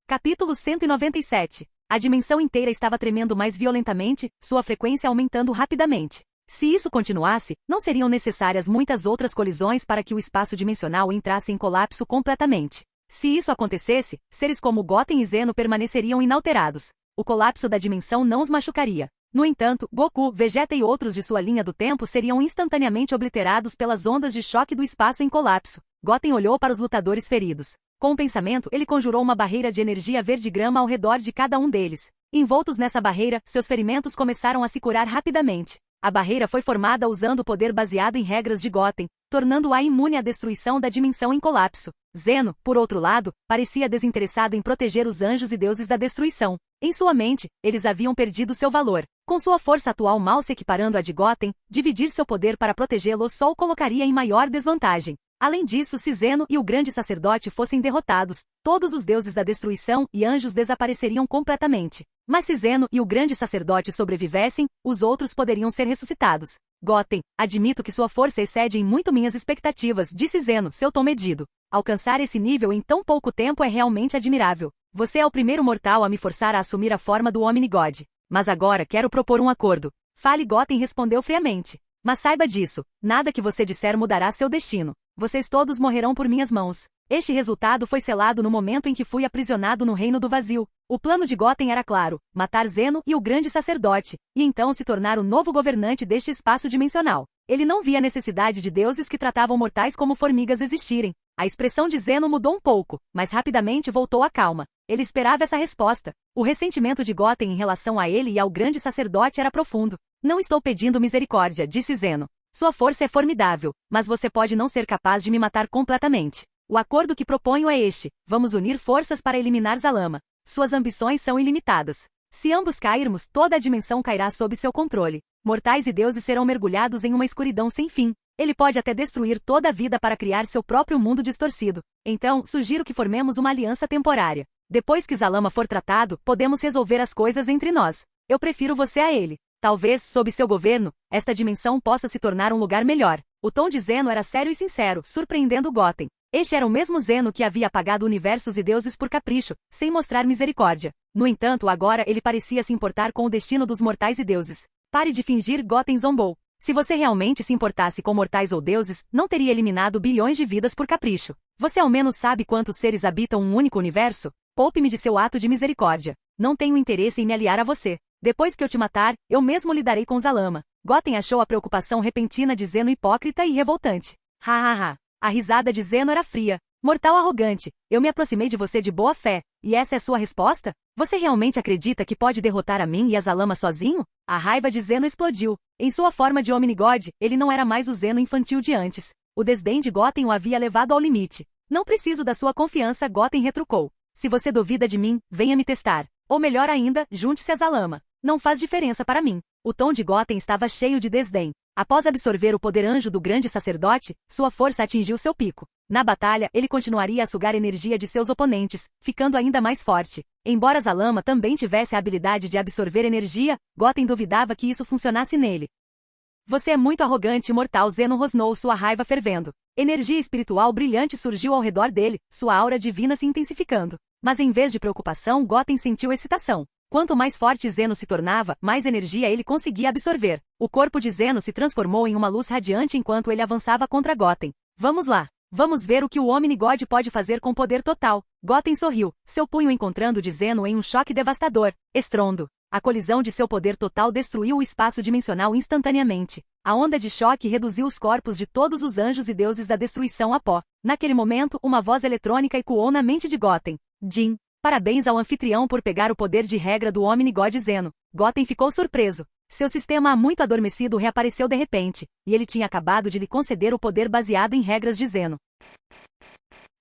Capítulo 197. A dimensão inteira estava tremendo mais violentamente, sua frequência aumentando rapidamente. Se isso continuasse, não seriam necessárias muitas outras colisões para que o espaço dimensional entrasse em colapso completamente. Se isso acontecesse, seres como Goten e Zeno permaneceriam inalterados. O colapso da dimensão não os machucaria. No entanto, Goku, Vegeta e outros de sua linha do tempo seriam instantaneamente obliterados pelas ondas de choque do espaço em colapso. Goten olhou para os lutadores feridos. Com o pensamento, ele conjurou uma barreira de energia verde-grama ao redor de cada um deles. Envoltos nessa barreira, seus ferimentos começaram a se curar rapidamente. A barreira foi formada usando o poder baseado em regras de Goten, tornando-a imune à destruição da dimensão em colapso. Zeno, por outro lado, parecia desinteressado em proteger os anjos e deuses da destruição. Em sua mente, eles haviam perdido seu valor. Com sua força atual mal se equiparando à de Goten, dividir seu poder para protegê-los só o colocaria em maior desvantagem. Além disso, se Zeno e o grande sacerdote fossem derrotados, todos os deuses da destruição e anjos desapareceriam completamente. Mas se Zeno e o grande sacerdote sobrevivessem, os outros poderiam ser ressuscitados. Goten, admito que sua força excede em muito minhas expectativas, disse Zeno, seu tom medido. Alcançar esse nível em tão pouco tempo é realmente admirável. Você é o primeiro mortal a me forçar a assumir a forma do Omnigod. Mas agora quero propor um acordo. Fale, Goten respondeu friamente. Mas saiba disso, nada que você disser mudará seu destino. Vocês todos morrerão por minhas mãos. Este resultado foi selado no momento em que fui aprisionado no Reino do Vazio. O plano de Goten era claro, matar Zeno e o grande sacerdote, e então se tornar o novo governante deste espaço dimensional. Ele não via necessidade de deuses que tratavam mortais como formigas existirem. A expressão de Zeno mudou um pouco, mas rapidamente voltou à calma. Ele esperava essa resposta. O ressentimento de Goten em relação a ele e ao grande sacerdote era profundo. Não estou pedindo misericórdia, disse Zeno. Sua força é formidável, mas você pode não ser capaz de me matar completamente. O acordo que proponho é este: vamos unir forças para eliminar Zalama. Suas ambições são ilimitadas. Se ambos cairmos, toda a dimensão cairá sob seu controle. Mortais e deuses serão mergulhados em uma escuridão sem fim. Ele pode até destruir toda a vida para criar seu próprio mundo distorcido. Então, sugiro que formemos uma aliança temporária. Depois que Zalama for tratado, podemos resolver as coisas entre nós. Eu prefiro você a ele. Talvez, sob seu governo, esta dimensão possa se tornar um lugar melhor. O tom de Zeno era sério e sincero, surpreendendo Goten. Este era o mesmo Zeno que havia apagado universos e deuses por capricho, sem mostrar misericórdia. No entanto, agora ele parecia se importar com o destino dos mortais e deuses. Pare de fingir, Goten zombou. Se você realmente se importasse com mortais ou deuses, não teria eliminado bilhões de vidas por capricho. Você ao menos sabe quantos seres habitam um único universo? Poupe-me de seu ato de misericórdia. Não tenho interesse em me aliar a você. Depois que eu te matar, eu mesmo lidarei com Zalama. Goten achou a preocupação repentina de Zeno hipócrita e revoltante. A risada de Zeno era fria. Mortal arrogante, eu me aproximei de você de boa fé, e essa é sua resposta? Você realmente acredita que pode derrotar a mim e a Zalama sozinho? A raiva de Zeno explodiu. Em sua forma de Omnigod, ele não era mais o Zeno infantil de antes. O desdém de Goten o havia levado ao limite. Não preciso da sua confiança, Goten retrucou. Se você duvida de mim, venha me testar. Ou melhor ainda, junte-se a Zalama. Não faz diferença para mim. O tom de Goten estava cheio de desdém. Após absorver o poder anjo do grande sacerdote, sua força atingiu seu pico. Na batalha, ele continuaria a sugar energia de seus oponentes, ficando ainda mais forte. Embora Zalama também tivesse a habilidade de absorver energia, Goten duvidava que isso funcionasse nele. Você é muito arrogante, mortal. Zeno rosnou, sua raiva fervendo. Energia espiritual brilhante surgiu ao redor dele, sua aura divina se intensificando. Mas em vez de preocupação, Goten sentiu excitação. Quanto mais forte Zeno se tornava, mais energia ele conseguia absorver. O corpo de Zeno se transformou em uma luz radiante enquanto ele avançava contra Goten. Vamos lá. Vamos ver o que o Omni-God pode fazer com poder total. Goten sorriu, seu punho encontrando de Zeno em um choque devastador. Estrondo. A colisão de seu poder total destruiu o espaço dimensional instantaneamente. A onda de choque reduziu os corpos de todos os anjos e deuses da destruição a pó. Naquele momento, uma voz eletrônica ecoou na mente de Goten. Jin. Parabéns ao anfitrião por pegar o poder de regra do Omni-God Zeno. Goten ficou surpreso. Seu sistema há muito adormecido reapareceu de repente, e ele tinha acabado de lhe conceder o poder baseado em regras de Zeno.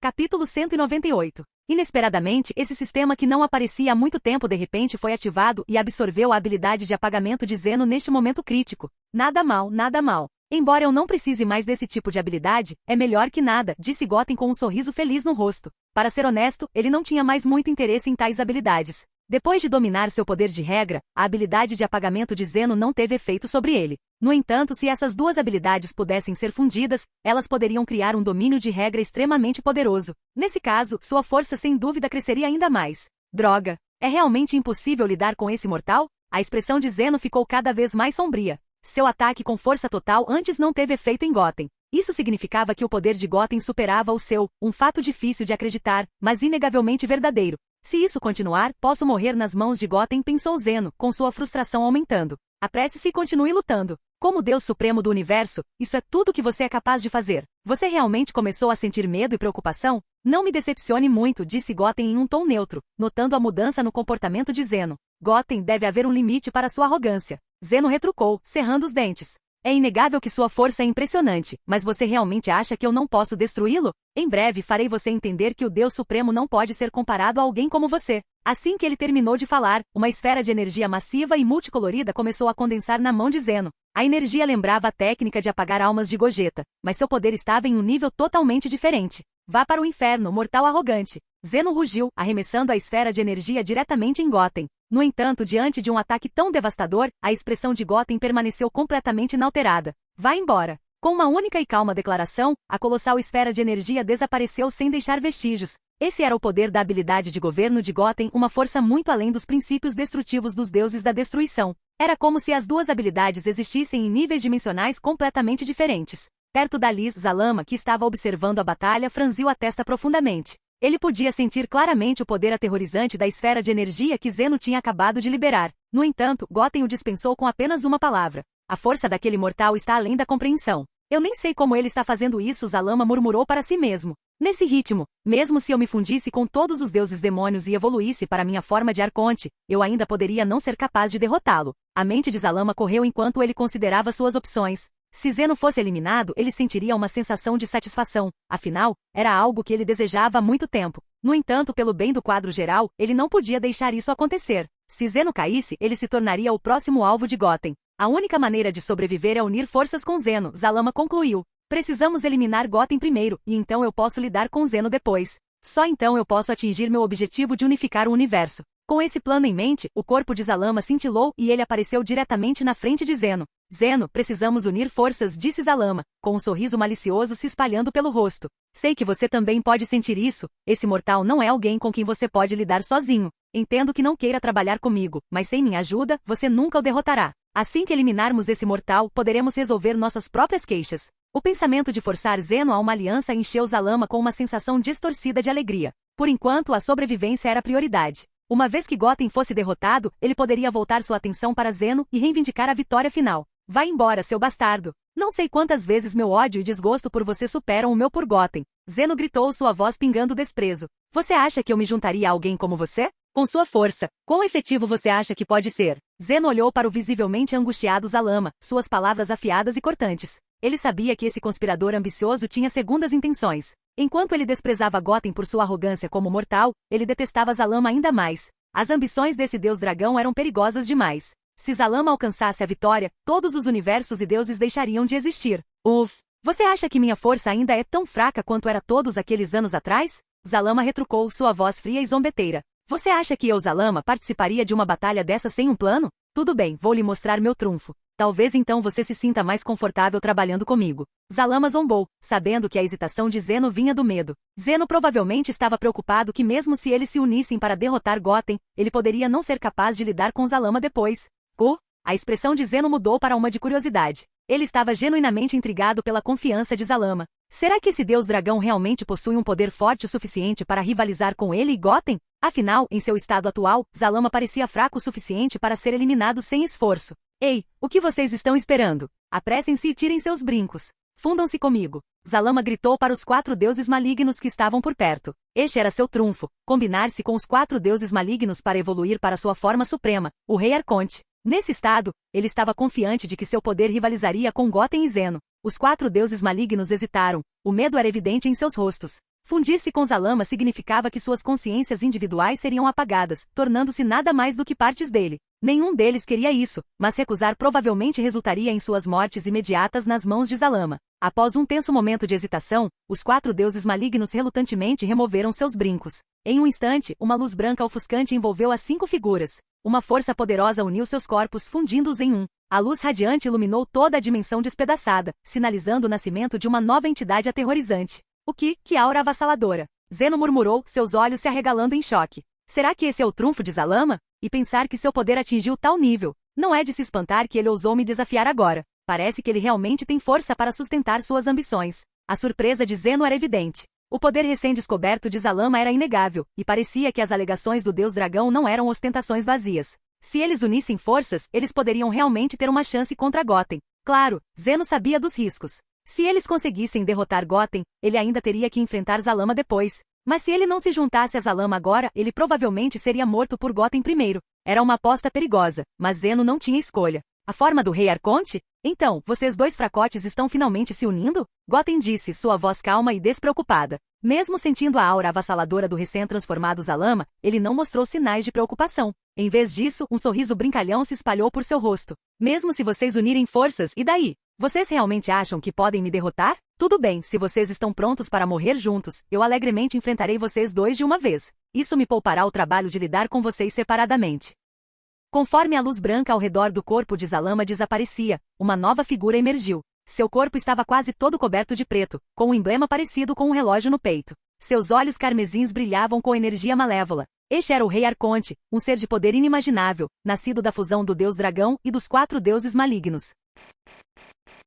Capítulo 198. Inesperadamente, esse sistema que não aparecia há muito tempo de repente foi ativado e absorveu a habilidade de apagamento de Zeno neste momento crítico. Nada mal, nada mal. Embora eu não precise mais desse tipo de habilidade, é melhor que nada, disse Goten com um sorriso feliz no rosto. Para ser honesto, ele não tinha mais muito interesse em tais habilidades. Depois de dominar seu poder de regra, a habilidade de apagamento de Zeno não teve efeito sobre ele. No entanto, se essas duas habilidades pudessem ser fundidas, elas poderiam criar um domínio de regra extremamente poderoso. Nesse caso, sua força sem dúvida cresceria ainda mais. Droga! É realmente impossível lidar com esse mortal? A expressão de Zeno ficou cada vez mais sombria. Seu ataque com força total antes não teve efeito em Goten. Isso significava que o poder de Goten superava o seu, um fato difícil de acreditar, mas inegavelmente verdadeiro. Se isso continuar, posso morrer nas mãos de Goten, pensou Zeno, com sua frustração aumentando. Apresse-se e continue lutando. Como Deus Supremo do Universo, isso é tudo que você é capaz de fazer. Você realmente começou a sentir medo e preocupação? Não me decepcione muito, disse Goten em um tom neutro, notando a mudança no comportamento de Zeno. Goten, deve haver um limite para sua arrogância. Zeno retrucou, cerrando os dentes. É inegável que sua força é impressionante, mas você realmente acha que eu não posso destruí-lo? Em breve farei você entender que o Deus Supremo não pode ser comparado a alguém como você. Assim que ele terminou de falar, uma esfera de energia massiva e multicolorida começou a condensar na mão de Zeno. A energia lembrava a técnica de apagar almas de Gogeta, mas seu poder estava em um nível totalmente diferente. Vá para o inferno, mortal arrogante. Zeno rugiu, arremessando a esfera de energia diretamente em Goten. No entanto, diante de um ataque tão devastador, a expressão de Goten permaneceu completamente inalterada. Vá embora. Com uma única e calma declaração, a colossal esfera de energia desapareceu sem deixar vestígios. Esse era o poder da habilidade de governo de Goten, uma força muito além dos princípios destrutivos dos deuses da destruição. Era como se as duas habilidades existissem em níveis dimensionais completamente diferentes. Perto da Liz, Zalama, que estava observando a batalha, franziu a testa profundamente. Ele podia sentir claramente o poder aterrorizante da esfera de energia que Zeno tinha acabado de liberar. No entanto, Goten o dispensou com apenas uma palavra. A força daquele mortal está além da compreensão. Eu nem sei como ele está fazendo isso, Zalama murmurou para si mesmo. Nesse ritmo, mesmo se eu me fundisse com todos os deuses demônios e evoluísse para minha forma de arconte, eu ainda poderia não ser capaz de derrotá-lo. A mente de Zalama correu enquanto ele considerava suas opções. Se Zeno fosse eliminado, ele sentiria uma sensação de satisfação. Afinal, era algo que ele desejava há muito tempo. No entanto, pelo bem do quadro geral, ele não podia deixar isso acontecer. Se Zeno caísse, ele se tornaria o próximo alvo de Goten. A única maneira de sobreviver é unir forças com Zeno, Zalama concluiu. Precisamos eliminar Goten primeiro, e então eu posso lidar com Zeno depois. Só então eu posso atingir meu objetivo de unificar o universo. Com esse plano em mente, o corpo de Zalama cintilou e ele apareceu diretamente na frente de Zeno. Zeno, precisamos unir forças, disse Zalama, com um sorriso malicioso se espalhando pelo rosto. Sei que você também pode sentir isso. Esse mortal não é alguém com quem você pode lidar sozinho. Entendo que não queira trabalhar comigo, mas sem minha ajuda, você nunca o derrotará. Assim que eliminarmos esse mortal, poderemos resolver nossas próprias queixas. O pensamento de forçar Zeno a uma aliança encheu Zalama com uma sensação distorcida de alegria. Por enquanto, a sobrevivência era prioridade. Uma vez que Goten fosse derrotado, ele poderia voltar sua atenção para Zeno e reivindicar a vitória final. Vá embora, seu bastardo. Não sei quantas vezes meu ódio e desgosto por você superam o meu por Goten. Zeno gritou, sua voz pingando desprezo. Você acha que eu me juntaria a alguém como você? Com sua força, quão efetivo você acha que pode ser? Zeno olhou para o visivelmente angustiado Zalama, suas palavras afiadas e cortantes. Ele sabia que esse conspirador ambicioso tinha segundas intenções. Enquanto ele desprezava Goten por sua arrogância como mortal, ele detestava Zalama ainda mais. As ambições desse deus dragão eram perigosas demais. Se Zalama alcançasse a vitória, todos os universos e deuses deixariam de existir. Uff! Você acha que minha força ainda é tão fraca quanto era todos aqueles anos atrás? Zalama retrucou, sua voz fria e zombeteira. Você acha que eu, Zalama, participaria de uma batalha dessa sem um plano? Tudo bem, vou lhe mostrar meu trunfo. Talvez então você se sinta mais confortável trabalhando comigo. Zalama zombou, sabendo que a hesitação de Zeno vinha do medo. Zeno provavelmente estava preocupado que mesmo se eles se unissem para derrotar Goten, ele poderia não ser capaz de lidar com Zalama depois. A expressão de Zeno mudou para uma de curiosidade. Ele estava genuinamente intrigado pela confiança de Zalama. Será que esse deus dragão realmente possui um poder forte o suficiente para rivalizar com ele e Goten? Afinal, em seu estado atual, Zalama parecia fraco o suficiente para ser eliminado sem esforço. Ei, o que vocês estão esperando? Apressem-se e tirem seus brincos. Fundam-se comigo. Zalama gritou para os 4 deuses malignos que estavam por perto. Este era seu trunfo, combinar-se com os 4 deuses malignos para evoluir para sua forma suprema, o Rei Arconte. Nesse estado, ele estava confiante de que seu poder rivalizaria com Goten e Zeno. Os 4 deuses malignos hesitaram, o medo era evidente em seus rostos. Fundir-se com Zalama significava que suas consciências individuais seriam apagadas, tornando-se nada mais do que partes dele. Nenhum deles queria isso, mas recusar provavelmente resultaria em suas mortes imediatas nas mãos de Zalama. Após um tenso momento de hesitação, os 4 deuses malignos relutantemente removeram seus brincos. Em um instante, uma luz branca ofuscante envolveu as 5 figuras. Uma força poderosa uniu seus corpos, fundindo-os em um. A luz radiante iluminou toda a dimensão despedaçada, sinalizando o nascimento de uma nova entidade aterrorizante. Que aura avassaladora! Zeno murmurou, seus olhos se arregalando em choque. Será que esse é o trunfo de Zalama? E pensar que seu poder atingiu tal nível. Não é de se espantar que ele ousou me desafiar agora. Parece que ele realmente tem força para sustentar suas ambições. A surpresa de Zeno era evidente. O poder recém-descoberto de Zalama era inegável, e parecia que as alegações do deus dragão não eram ostentações vazias. Se eles unissem forças, eles poderiam realmente ter uma chance contra Goten. Claro, Zeno sabia dos riscos. Se eles conseguissem derrotar Goten, ele ainda teria que enfrentar Zalama depois. Mas se ele não se juntasse a Zalama agora, ele provavelmente seria morto por Goten primeiro. Era uma aposta perigosa, mas Zeno não tinha escolha. A forma do Rei Arconte? Então, vocês 2 fracotes estão finalmente se unindo? Goten disse, sua voz calma e despreocupada. Mesmo sentindo a aura avassaladora do recém-transformado Zalama, ele não mostrou sinais de preocupação. Em vez disso, um sorriso brincalhão se espalhou por seu rosto. Mesmo se vocês unirem forças, e daí? Vocês realmente acham que podem me derrotar? Tudo bem, se vocês estão prontos para morrer juntos, eu alegremente enfrentarei vocês 2 de uma vez. Isso me poupará o trabalho de lidar com vocês separadamente. Conforme a luz branca ao redor do corpo de Zalama desaparecia, uma nova figura emergiu. Seu corpo estava quase todo coberto de preto, com um emblema parecido com um relógio no peito. Seus olhos carmesins brilhavam com energia malévola. Este era o Rei Arconte, um ser de poder inimaginável, nascido da fusão do deus dragão e dos 4 deuses malignos.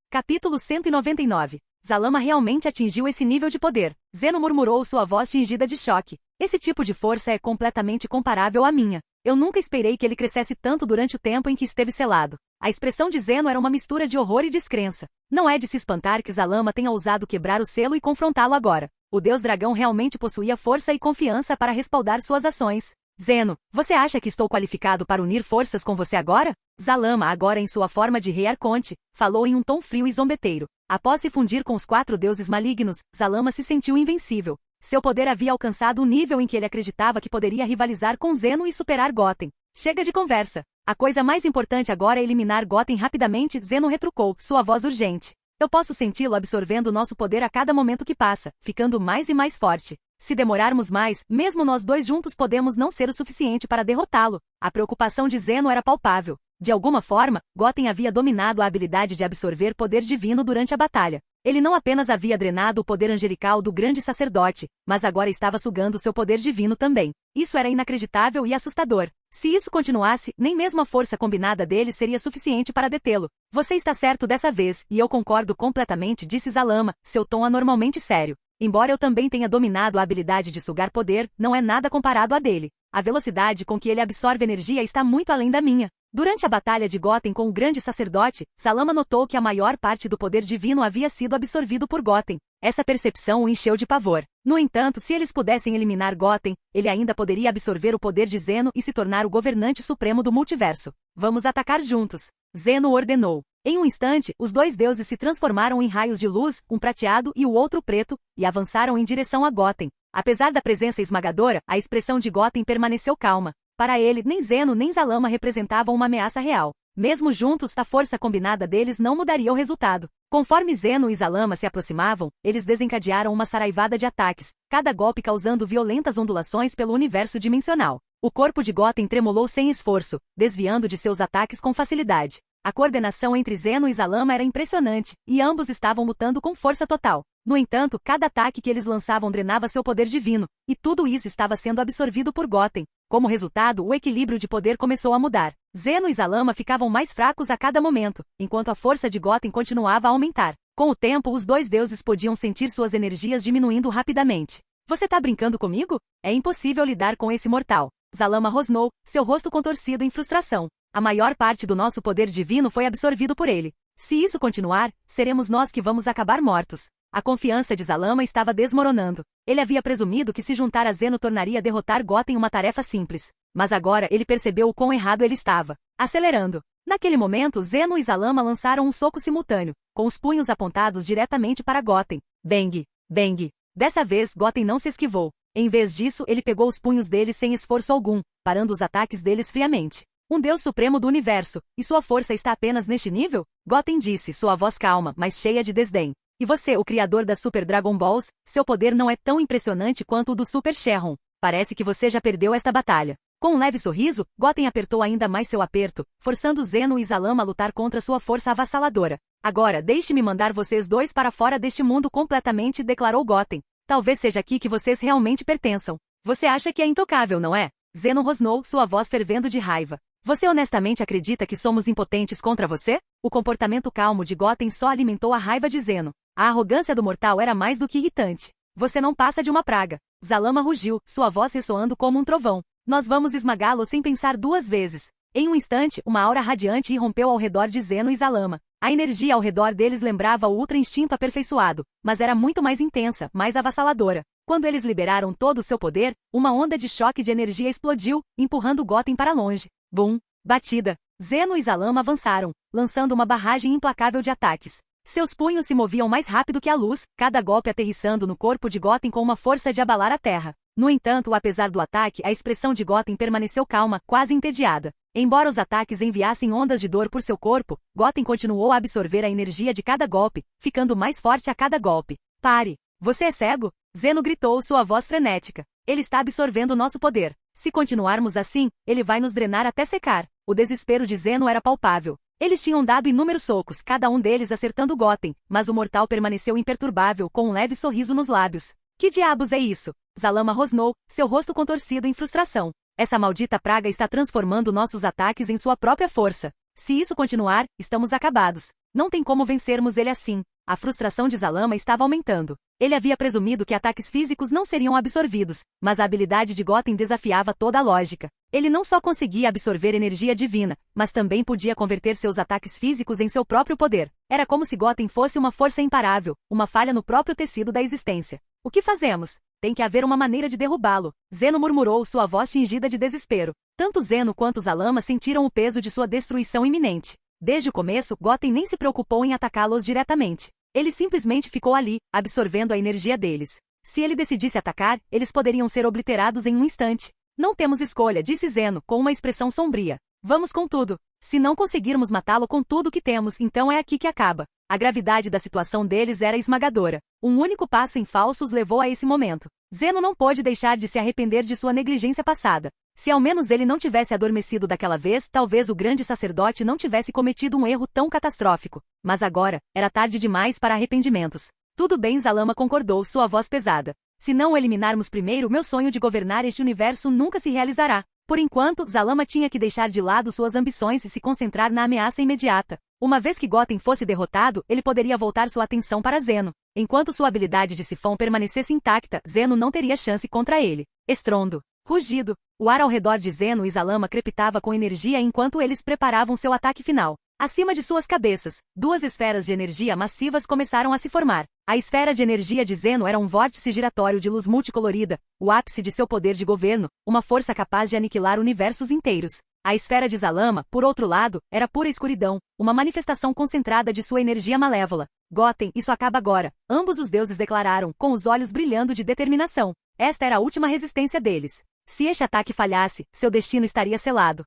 Capítulo 199. Zalama realmente atingiu esse nível de poder. Zeno murmurou, sua voz tingida de choque. Esse tipo de força é completamente comparável à minha. Eu nunca esperei que ele crescesse tanto durante o tempo em que esteve selado. A expressão de Zeno era uma mistura de horror e descrença. Não é de se espantar que Zalama tenha ousado quebrar o selo e confrontá-lo agora. O deus dragão realmente possuía força e confiança para respaldar suas ações. Zeno, você acha que estou qualificado para unir forças com você agora? Zalama, agora em sua forma de Rei Arconte, falou em um tom frio e zombeteiro. Após se fundir com os 4 deuses malignos, Zalama se sentiu invencível. Seu poder havia alcançado o nível em que ele acreditava que poderia rivalizar com Zeno e superar Goten. Chega de conversa. A coisa mais importante agora é eliminar Goten rapidamente, Zeno retrucou, sua voz urgente. Eu posso senti-lo absorvendo nosso poder a cada momento que passa, ficando mais e mais forte. Se demorarmos mais, mesmo nós 2 juntos podemos não ser o suficiente para derrotá-lo. A preocupação de Zeno era palpável. De alguma forma, Goten havia dominado a habilidade de absorver poder divino durante a batalha. Ele não apenas havia drenado o poder angelical do grande sacerdote, mas agora estava sugando seu poder divino também. Isso era inacreditável e assustador. Se isso continuasse, nem mesmo a força combinada dele seria suficiente para detê-lo. Você está certo dessa vez, e eu concordo completamente, disse Zalama, seu tom anormalmente sério. Embora eu também tenha dominado a habilidade de sugar poder, não é nada comparado à dele. A velocidade com que ele absorve energia está muito além da minha. Durante a batalha de Goten com o grande sacerdote, Zalama notou que a maior parte do poder divino havia sido absorvido por Goten. Essa percepção o encheu de pavor. No entanto, se eles pudessem eliminar Goten, ele ainda poderia absorver o poder de Zeno e se tornar o governante supremo do multiverso. Vamos atacar juntos. Zeno ordenou. Em um instante, os 2 deuses se transformaram em raios de luz, um prateado e o outro preto, e avançaram em direção a Goten. Apesar da presença esmagadora, a expressão de Goten permaneceu calma. Para ele, nem Zeno nem Zalama representavam uma ameaça real. Mesmo juntos, a força combinada deles não mudaria o resultado. Conforme Zeno e Zalama se aproximavam, eles desencadearam uma saraivada de ataques, cada golpe causando violentas ondulações pelo universo dimensional. O corpo de Goten tremulou sem esforço, desviando de seus ataques com facilidade. A coordenação entre Zeno e Zalama era impressionante, e ambos estavam lutando com força total. No entanto, cada ataque que eles lançavam drenava seu poder divino, e tudo isso estava sendo absorvido por Goten. Como resultado, o equilíbrio de poder começou a mudar. Zeno e Zalama ficavam mais fracos a cada momento, enquanto a força de Goten continuava a aumentar. Com o tempo, os dois deuses podiam sentir suas energias diminuindo rapidamente. Você tá brincando comigo? É impossível lidar com esse mortal. Zalama rosnou, seu rosto contorcido em frustração. A maior parte do nosso poder divino foi absorvido por ele. Se isso continuar, seremos nós que vamos acabar mortos. A confiança de Zalama estava desmoronando. Ele havia presumido que se juntar a Zeno tornaria derrotar Goten uma tarefa simples. Mas agora ele percebeu o quão errado ele estava. Acelerando. Naquele momento, Zeno e Zalama lançaram um soco simultâneo, com os punhos apontados diretamente para Goten. Bang! Bang! Dessa vez, Goten não se esquivou. Em vez disso, ele pegou os punhos deles sem esforço algum, parando os ataques deles friamente. Um Deus Supremo do Universo, e sua força está apenas neste nível? Goten disse, sua voz calma, mas cheia de desdém. E você, o criador das Super Dragon Balls, seu poder não é tão impressionante quanto o do Super Shenron. Parece que você já perdeu esta batalha. Com um leve sorriso, Goten apertou ainda mais seu aperto, forçando Zeno e Zalama a lutar contra sua força avassaladora. Agora, deixe-me mandar vocês dois para fora deste mundo completamente, declarou Goten. Talvez seja aqui que vocês realmente pertençam. Você acha que é intocável, não é? Zeno rosnou, sua voz fervendo de raiva. Você honestamente acredita que somos impotentes contra você? O comportamento calmo de Goten só alimentou a raiva de Zeno. A arrogância do mortal era mais do que irritante. Você não passa de uma praga. Zalama rugiu, sua voz ressoando como um trovão. Nós vamos esmagá-lo sem pensar duas vezes. Em um instante, uma aura radiante irrompeu ao redor de Zeno e Zalama. A energia ao redor deles lembrava o Ultra Instinto aperfeiçoado, mas era muito mais intensa, mais avassaladora. Quando eles liberaram todo o seu poder, uma onda de choque de energia explodiu, empurrando Goten para longe. Bum! Batida! Zeno e Zalama avançaram, lançando uma barragem implacável de ataques. Seus punhos se moviam mais rápido que a luz, cada golpe aterrissando no corpo de Goten com uma força de abalar a terra. No entanto, apesar do ataque, a expressão de Goten permaneceu calma, quase entediada. Embora os ataques enviassem ondas de dor por seu corpo, Goten continuou a absorver a energia de cada golpe, ficando mais forte a cada golpe. Pare! Você é cego? Zeno gritou, sua voz frenética. Ele está absorvendo nosso poder. Se continuarmos assim, ele vai nos drenar até secar. O desespero de Zeno era palpável. Eles tinham dado inúmeros socos, cada um deles acertando Goten, mas o mortal permaneceu imperturbável, com um leve sorriso nos lábios. Que diabos é isso? Zalama rosnou, seu rosto contorcido em frustração. Essa maldita praga está transformando nossos ataques em sua própria força. Se isso continuar, estamos acabados. Não tem como vencermos ele assim. A frustração de Zalama estava aumentando. Ele havia presumido que ataques físicos não seriam absorvidos, mas a habilidade de Goten desafiava toda a lógica. Ele não só conseguia absorver energia divina, mas também podia converter seus ataques físicos em seu próprio poder. Era como se Goten fosse uma força imparável, uma falha no próprio tecido da existência. O que fazemos? Tem que haver uma maneira de derrubá-lo. Zeno murmurou, sua voz tingida de desespero. Tanto Zeno quanto Zalama sentiram o peso de sua destruição iminente. Desde o começo, Goten nem se preocupou em atacá-los diretamente. Ele simplesmente ficou ali, absorvendo a energia deles. Se ele decidisse atacar, eles poderiam ser obliterados em um instante. Não temos escolha, disse Zeno, com uma expressão sombria. Vamos com tudo. Se não conseguirmos matá-lo com tudo o que temos, então é aqui que acaba. A gravidade da situação deles era esmagadora. Um único passo em falso os levou a esse momento. Zeno não pôde deixar de se arrepender de sua negligência passada. Se ao menos ele não tivesse adormecido daquela vez, talvez o grande sacerdote não tivesse cometido um erro tão catastrófico. Mas agora, era tarde demais para arrependimentos. Tudo bem, Zalama concordou, sua voz pesada. Se não o eliminarmos primeiro, meu sonho de governar este universo nunca se realizará. Por enquanto, Zalama tinha que deixar de lado suas ambições e se concentrar na ameaça imediata. Uma vez que Goten fosse derrotado, ele poderia voltar sua atenção para Zeno. Enquanto sua habilidade de sifão permanecesse intacta, Zeno não teria chance contra ele. Estrondo. Rugido. O ar ao redor de Zeno e Zalama crepitava com energia enquanto eles preparavam seu ataque final. Acima de suas cabeças, duas esferas de energia massivas começaram a se formar. A esfera de energia de Zeno era um vórtice giratório de luz multicolorida, o ápice de seu poder de governo, uma força capaz de aniquilar universos inteiros. A esfera de Zalama, por outro lado, era pura escuridão, uma manifestação concentrada de sua energia malévola. Goten, isso acaba agora, ambos os deuses declararam, com os olhos brilhando de determinação. Esta era a última resistência deles. Se este ataque falhasse, seu destino estaria selado.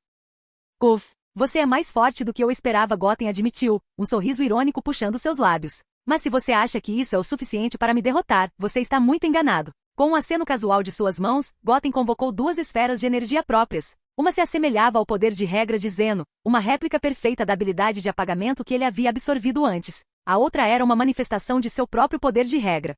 Uf! Você é mais forte do que eu esperava, Goten admitiu, um sorriso irônico puxando seus lábios. Mas se você acha que isso é o suficiente para me derrotar, você está muito enganado. Com um aceno casual de suas mãos, Goten convocou duas esferas de energia próprias. Uma se assemelhava ao poder de regra de Zeno, uma réplica perfeita da habilidade de apagamento que ele havia absorvido antes. A outra era uma manifestação de seu próprio poder de regra.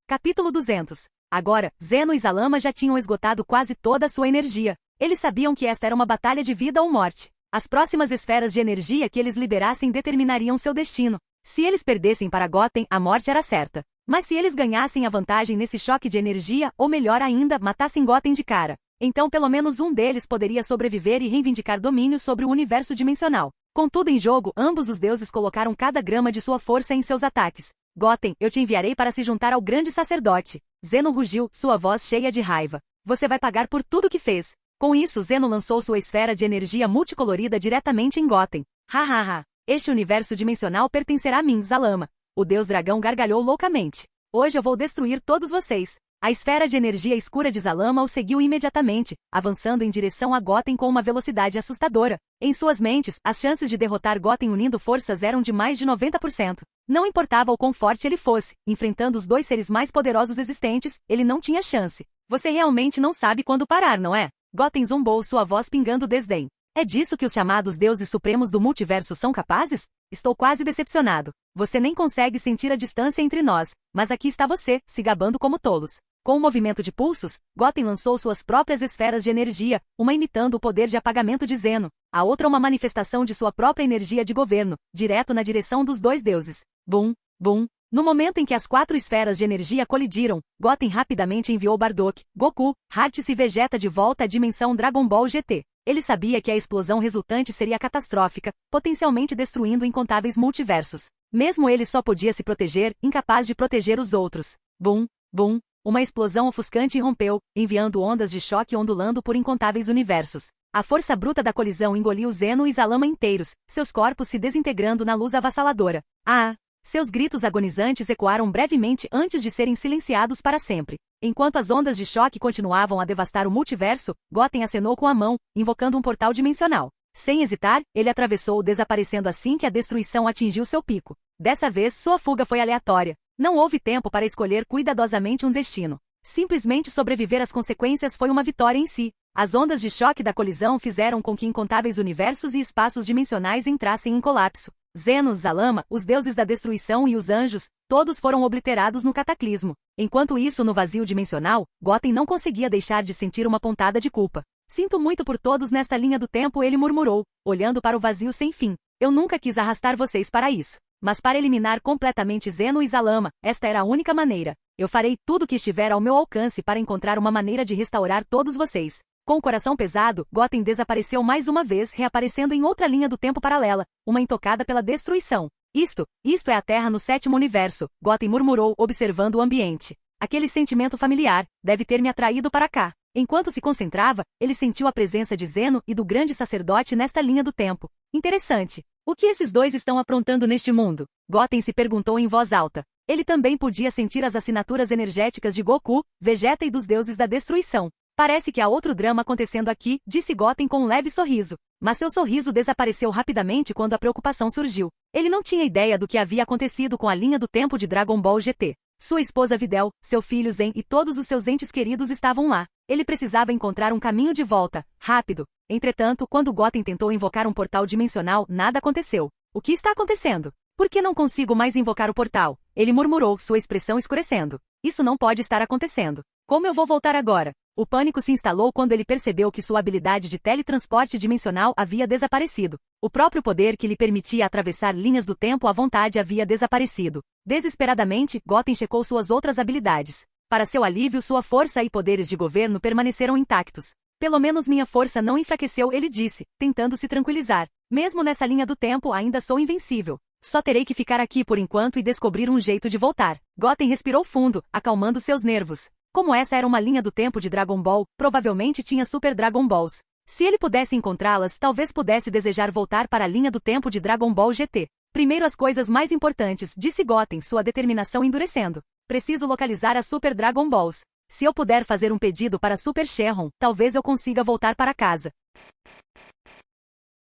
Capítulo 200. Agora, Zeno e Zalama já tinham esgotado quase toda a sua energia. Eles sabiam que esta era uma batalha de vida ou morte. As próximas esferas de energia que eles liberassem determinariam seu destino. Se eles perdessem para Goten, a morte era certa. Mas se eles ganhassem a vantagem nesse choque de energia, ou melhor ainda, matassem Goten de cara, então pelo menos um deles poderia sobreviver e reivindicar domínio sobre o universo dimensional. Com tudo em jogo, ambos os deuses colocaram cada grama de sua força em seus ataques. Goten, eu te enviarei para se juntar ao grande sacerdote. Zeno rugiu, sua voz cheia de raiva. Você vai pagar por tudo que fez. Com isso, Zeno lançou sua esfera de energia multicolorida diretamente em Goten. Hahaha. Este universo dimensional pertencerá a mim, Zalama. O deus dragão gargalhou loucamente. Hoje eu vou destruir todos vocês. A esfera de energia escura de Zalama o seguiu imediatamente, avançando em direção a Goten com uma velocidade assustadora. Em suas mentes, as chances de derrotar Goten unindo forças eram de mais de 90%. Não importava o quão forte ele fosse, enfrentando os dois seres mais poderosos existentes, ele não tinha chance. Você realmente não sabe quando parar, não é? Goten zombou, sua voz pingando desdém. É disso que os chamados deuses supremos do multiverso são capazes? Estou quase decepcionado. Você nem consegue sentir a distância entre nós, mas aqui está você, se gabando como tolos. Com um movimento de pulsos, Goten lançou suas próprias esferas de energia, uma imitando o poder de apagamento de Zeno, a outra uma manifestação de sua própria energia de governo, direto na direção dos dois deuses. Bum, bum. No momento em que as 4 esferas de energia colidiram, Goten rapidamente enviou Bardock, Goku, Raditz e Vegeta de volta à dimensão Dragon Ball GT. Ele sabia que a explosão resultante seria catastrófica, potencialmente destruindo incontáveis multiversos. Mesmo ele só podia se proteger, incapaz de proteger os outros. Bum, bum. Uma explosão ofuscante irrompeu, enviando ondas de choque ondulando por incontáveis universos. A força bruta da colisão engoliu Zeno e Zalama inteiros, seus corpos se desintegrando na luz avassaladora. Ah! Seus gritos agonizantes ecoaram brevemente antes de serem silenciados para sempre. Enquanto as ondas de choque continuavam a devastar o multiverso, Goten acenou com a mão, invocando um portal dimensional. Sem hesitar, ele atravessou, desaparecendo assim que a destruição atingiu seu pico. Dessa vez, sua fuga foi aleatória. Não houve tempo para escolher cuidadosamente um destino. Simplesmente sobreviver às consequências foi uma vitória em si. As ondas de choque da colisão fizeram com que incontáveis universos e espaços dimensionais entrassem em colapso. Zeno, Zalama, os deuses da destruição e os anjos, todos foram obliterados no cataclismo. Enquanto isso, no vazio dimensional, Goten não conseguia deixar de sentir uma pontada de culpa. Sinto muito por todos nesta linha do tempo, ele murmurou, olhando para o vazio sem fim. Eu nunca quis arrastar vocês para isso. Mas para eliminar completamente Zeno e Zalama, esta era a única maneira. Eu farei tudo o que estiver ao meu alcance para encontrar uma maneira de restaurar todos vocês. Com o coração pesado, Goten desapareceu mais uma vez, reaparecendo em outra linha do tempo paralela, uma intocada pela destruição. Isto é a Terra no 7º universo, Goten murmurou, observando o ambiente. Aquele sentimento familiar, deve ter me atraído para cá. Enquanto se concentrava, ele sentiu a presença de Zeno e do grande sacerdote nesta linha do tempo. Interessante. O que esses dois estão aprontando neste mundo? Goten se perguntou em voz alta. Ele também podia sentir as assinaturas energéticas de Goku, Vegeta e dos deuses da destruição. Parece que há outro drama acontecendo aqui, disse Goten com um leve sorriso. Mas seu sorriso desapareceu rapidamente quando a preocupação surgiu. Ele não tinha ideia do que havia acontecido com a linha do tempo de Dragon Ball GT. Sua esposa Videl, seu filho Zen e todos os seus entes queridos estavam lá. Ele precisava encontrar um caminho de volta, rápido. Entretanto, quando Goten tentou invocar um portal dimensional, nada aconteceu. O que está acontecendo? Por que não consigo mais invocar o portal? Ele murmurou, sua expressão escurecendo. Isso não pode estar acontecendo. Como eu vou voltar agora? O pânico se instalou quando ele percebeu que sua habilidade de teletransporte dimensional havia desaparecido. O próprio poder que lhe permitia atravessar linhas do tempo à vontade havia desaparecido. Desesperadamente, Goten checou suas outras habilidades. Para seu alívio, sua força e poderes de governo permaneceram intactos. Pelo menos minha força não enfraqueceu, ele disse, tentando se tranquilizar. Mesmo nessa linha do tempo, ainda sou invencível. Só terei que ficar aqui por enquanto e descobrir um jeito de voltar. Goten respirou fundo, acalmando seus nervos. Como essa era uma linha do tempo de Dragon Ball, provavelmente tinha Super Dragon Balls. Se ele pudesse encontrá-las, talvez pudesse desejar voltar para a linha do tempo de Dragon Ball GT. Primeiro as coisas mais importantes, disse Goten, sua determinação endurecendo. Preciso localizar as Super Dragon Balls. Se eu puder fazer um pedido para Super Shenron, talvez eu consiga voltar para casa.